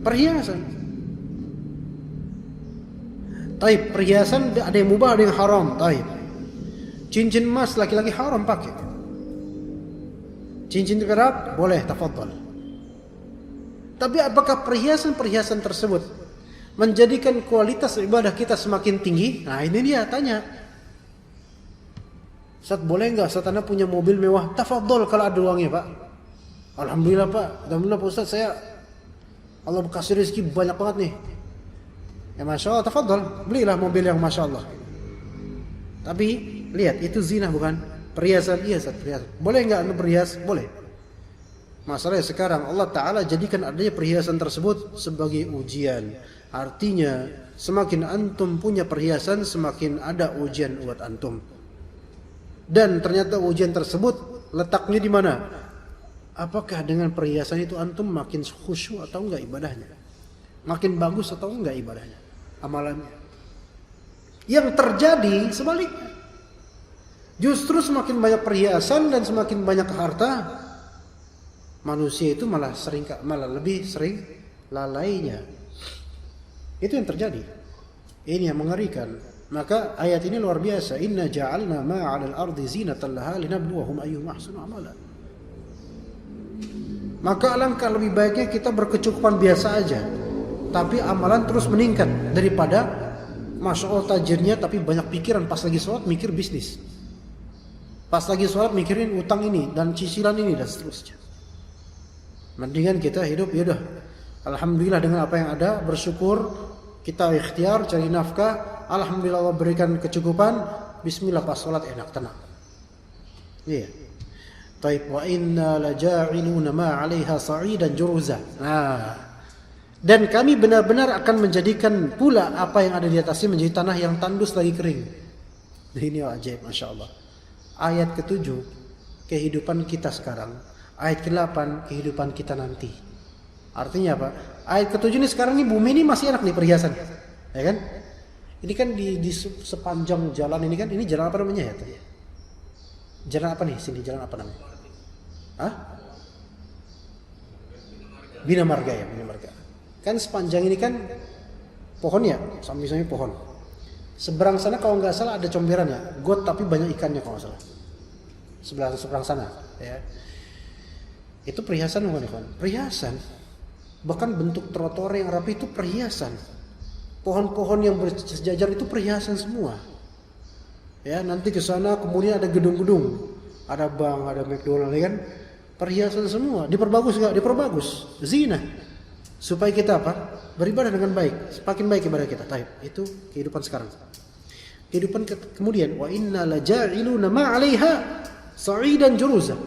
perhiasan. Taib, perhiasan ada yang mubah, ada yang haram. Taib. Cincin emas laki-laki haram pakai. Cincin perak boleh, tafadhal. Tapi apakah perhiasan-perhiasan tersebut menjadikan kualitas ibadah kita semakin tinggi? Nah ini dia tanya. Ustaz boleh nggak Ustaz Anda punya mobil mewah? Tafadhol kalau ada uangnya Pak. Alhamdulillah Pak. Alhamdulillah Pak Ustaz, saya Allah kasih rezeki banyak banget nih. Ya Masya Allah, tafadhol, belilah mobil yang Masya Allah. Tapi lihat itu zina bukan? Perhiasan, iya Ustaz, perhiasan. Boleh nggak Anda berhias? Boleh. Masalahnya sekarang Allah Ta'ala jadikan adanya perhiasan tersebut sebagai ujian. Artinya semakin antum punya perhiasan, semakin ada ujian buat antum. Dan ternyata ujian tersebut letaknya di mana? Apakah dengan perhiasan itu antum makin khusyuk atau enggak ibadahnya? Makin bagus atau enggak ibadahnya? Amalannya. Yang terjadi sebaliknya. Justru semakin banyak perhiasan dan semakin banyak harta, manusia itu malah lebih sering lalainya. Itu yang terjadi. Ini yang mengerikan. Maka ayat ini luar biasa. Inna ja'alna ma 'alal ardi zinatan laha linabluwahum ayyuhum ahsanu amala. Maka alangkah lebih baiknya kita berkecukupan biasa aja, tapi amalan terus meningkat daripada Masya Allah tajirnya tapi banyak pikiran, pas lagi sholat mikir bisnis, pas lagi sholat mikirin utang ini dan cicilan ini dan seterusnya. Mendingan kita hidup ya udah, alhamdulillah dengan apa yang ada, bersyukur, kita ikhtiar cari nafkah, alhamdulillah Allah berikan kecukupan, bismillah pas sholat enak tenang. Iya. Taib wa inna laja'iluna ma 'alaiha sa'idan juruza. Nah, dan kami benar-benar akan menjadikan pula apa yang ada di atasnya menjadi tanah yang tandus lagi kering. Nah, ini ajaib, Masya Allah. Ayat ke-7 kehidupan kita sekarang. Ayat ke-8 kehidupan kita nanti. Artinya apa? Ayat ke-7 ini sekarang ini bumi ini masih enak nih perhiasan. Ya kan? Ini kan di sepanjang jalan ini kan, ini jalan apa namanya ya tadi? Jalan apa nih? Sini jalan apa namanya? Hah? Bina Marga ya, Bina Marga. Kan sepanjang ini kan pohon ya, misalnya pohon. Seberang sana kalau nggak salah ada comberannya, got tapi banyak ikannya kalau nggak salah. Seberang sana, ya. Itu perhiasan bukan, kawan? Perhiasan. Bahkan bentuk trotoar yang rapi itu perhiasan. Pohon-pohon yang bersejajar itu perhiasan semua. Ya, nanti ke sana kemudian ada gedung-gedung, ada bank, ada McDonald, ya kan? Perhiasan semua, diperbagus nggak? Diperbagus, zina, supaya kita apa? Beribadah dengan baik, semakin baik ibadah kita. Taib, itu kehidupan sekarang. Kehidupan kemudian, wa inna laja'iluna ma'alaiha sa'idan juruza.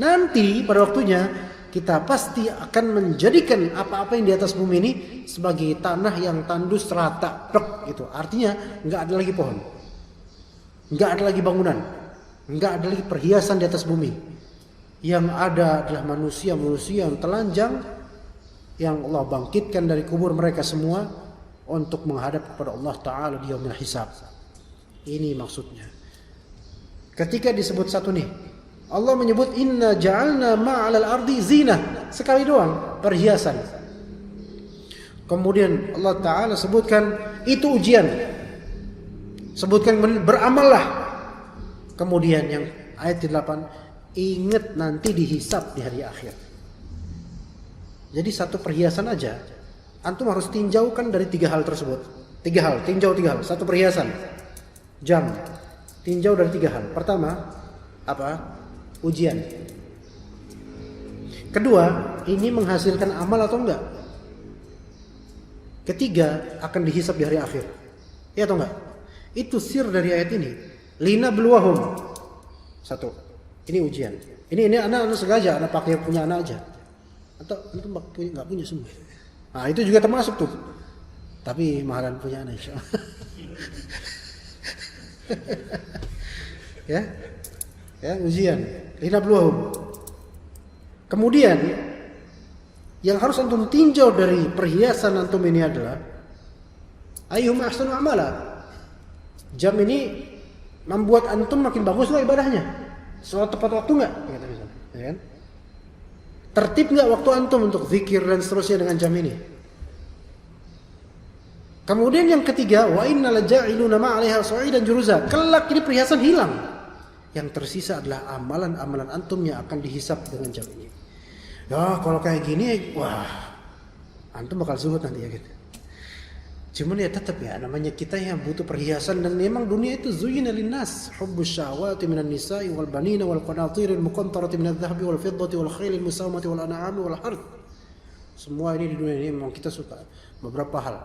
Nanti pada waktunya kita pasti akan menjadikan apa-apa yang di atas bumi ini sebagai tanah yang tandus rata, gitu. Artinya nggak ada lagi pohon, nggak ada lagi bangunan, nggak ada lagi perhiasan di atas bumi. Yang ada adalah manusia-manusia yang telanjang, yang Allah bangkitkan dari kubur mereka semua untuk menghadap kepada Allah Ta'ala di yaumil hisab. Ini maksudnya. Ketika disebut satu nih, Allah menyebut inna ja'alna ma'alal ardi zinah, sekali doang, perhiasan. Kemudian Allah Ta'ala sebutkan itu ujian, sebutkan beramallah. Kemudian yang ayat 8, ingat nanti dihisab di hari akhir. Jadi satu perhiasan aja antum harus tinjaukan dari 3 hal tersebut. 3 hal, tinjau 3 hal. Satu perhiasan, jam, tinjau dari 3 hal. Pertama, apa? Ujian. Kedua, ini menghasilkan amal atau enggak. Ketiga, akan dihisab di hari akhir. Ya atau enggak? Itu sir dari ayat ini. Lina beluahum. Satu, ini ujian. Ini anak sengaja, anak pakai punya anak aja. Atau itu nggak punya semua. Nah itu juga termasuk tuh. Tapi mahalan punya anak insya Allah. ya ujian. Lina beluahum. Kemudian yang harus antum tinjau dari perhiasan antum ini adalah ayyuhum ahsanu amala. Jam ini membuat antum makin bagus lah ibadahnya. Soal tepat waktu nggak? Ya kan? Tertib nggak waktu antum untuk zikir dan seterusnya dengan jam ini? Kemudian yang ketiga, wa inna laja'iluna ma'alaiha sa'idan juruza. Kelak ini perhiasan hilang. Yang tersisa adalah amalan-amalan antum yang akan dihisab dengan jam ini. Ya kalau kayak gini, wah, antum bakal zuhud nanti ya gitu. Cuman ya tetap ya, namanya kita yang butuh perhiasan, dan memang dunia itu zuyina linnas hubbus syahwati minan nisa'i wal banina wal qanatiril muqantarati minadh dhahabi wal fiddati wal khailil musawmati wal an'ami wal harth. Semua ini di dunia ini memang kita suka beberapa hal.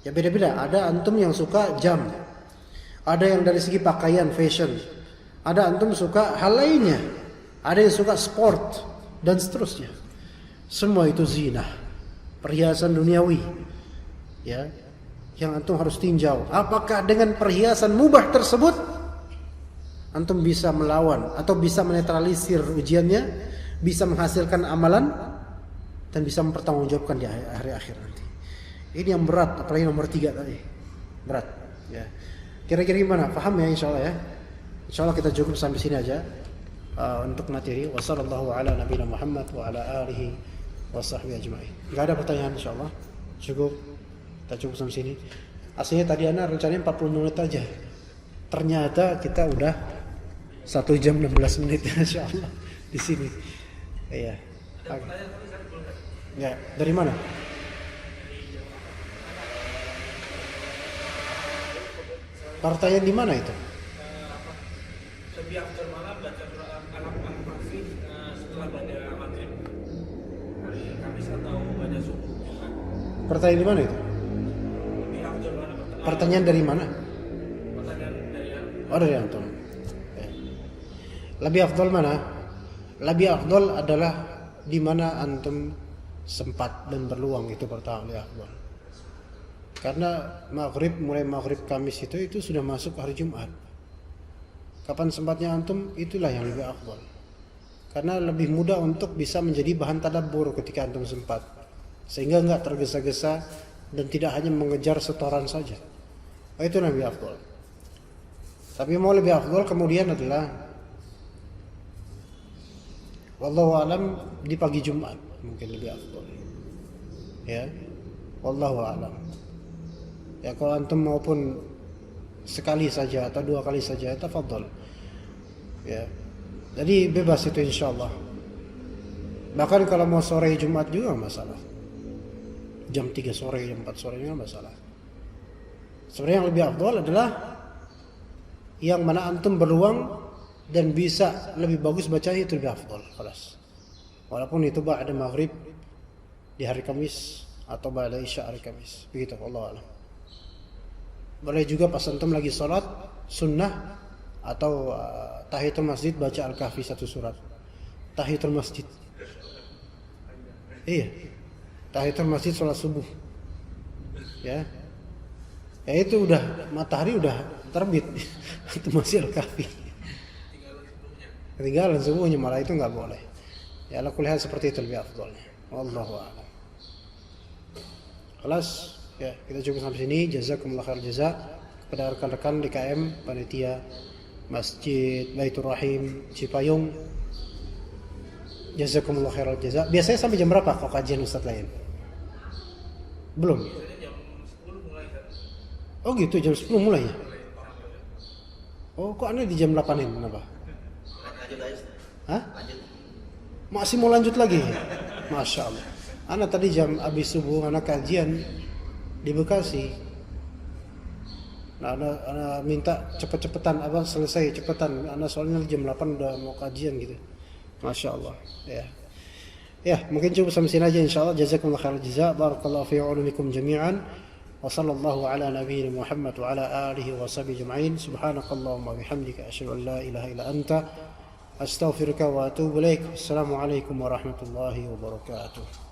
Ya beda-beda, ada antum yang suka jam. Ada yang dari segi pakaian, fashion. Ada antum suka hal lainnya. Ada yang suka sport dan seterusnya. Semua itu zina, perhiasan duniawi. Ya. Yang antum harus tinjau, apakah dengan perhiasan mubah tersebut antum bisa melawan atau bisa menetralisir ujiannya, bisa menghasilkan amalan, dan bisa mempertanggungjawabkan di hari akhir nanti. Ini yang berat, apalagi nomor 3 tadi, berat. Ya, kira-kira gimana? Paham ya insyaallah ya? Insyaallah kita cukup sampai sini aja untuk materi. Wassallallahu ala nabiyina Muhammad wa ala alihi wasahbihi ajma'in. Enggak ada pertanyaan insyaallah. Cukup. Kita cukup sampai sini. Aslinya tadi ana rencananya 40 menit aja. Ternyata kita udah 1 jam 16 menit insyaallah di sini. Iya. Ya, dari mana? Pertanyaan di mana itu? Lebih afdal mana baca Al-Mahfuz setelah baca maghrib hari Kamis atau baca subuh? Pertanyaan di mana itu? Pertanyaan dari mana? Pertanyaan dari Oh dari antum. Lebih afdal mana? Lebih afdal adalah di mana antum sempat dan berluang, itu pertama lebih afdal. Karena mulai maghrib Kamis itu sudah masuk hari Jumat. Kapan sempatnya antum, itulah yang lebih afdal. Karena lebih mudah untuk bisa menjadi bahan tadabbur ketika antum sempat, sehingga enggak tergesa-gesa dan tidak hanya mengejar setoran saja. Itu lebih afdal. Tapi mau lebih afdal kemudian adalah wallahu alam di pagi Jumat mungkin lebih afdal. Ya, wallahu alam. Ya kalau antum maupun sekali saja atau 2 kali saja, tafadhol. Ya. Jadi bebas itu insyaallah. Bahkan kalau mau sore Jumat juga masalah. Jam 3 sore, jam 4 sore juga masalah. Sebenarnya yang lebih afdal adalah yang mana antum berluang dan bisa lebih bagus bacanya itu lebih afdal. Kelas. Walaupun itu ba'da maghrib di hari Kamis atau ba'da isya hari Kamis. Begitu Allah alam. Boleh juga pas antum lagi sholat sunnah atau tahiyatul masjid baca Al-Kahfi 1 surat. Tahiyatul masjid. Iya. Tahiyatul masjid sholat subuh. Ya. Ya itu udah matahari udah terbit. Itu masih Al-Kahfi. Ketinggalan subuhnya malah itu enggak boleh. Ya ala kulli hal seperti itu lebih afdalnya. Wallahu a'lam. Kelas ya, kita cukup sampai sini. Jazakumullah khair jazak kepada rekan-rekan DKM panitia Masjid Baitur Rahim Cipayung. Jazakumullah khairal jazak. Biasanya sampai jam berapa kok kajian Ustaz lain? Belum. Oh gitu, jam 10 mulai ya? Oh kok aneh di jam 8 ini, kenapa? Hah? Masih mau lanjut lagi? Masya Allah. Anak tadi jam habis subuh, anak kajian di Bekasi. Nah, anak minta cepet-cepetan, abang selesai cepetan. Anak soalnya jam 8 udah mau kajian gitu. Masya Allah. Ya. Ya, mungkin cukup sampai sini aja insyaallah. Jazakumullah khairal jazak. Barakallahu fi ulumikum jami'an. Wa sallallahu ala nabiyyina Muhammad wa ala alihi wa sahbihi ajma'in. Subhanakallahumma bihamdika asyhadu an la ilaha illa anta astaghfiruka wa atubu ilaik. Assalamualaikum warahmatullahi wabarakatuh.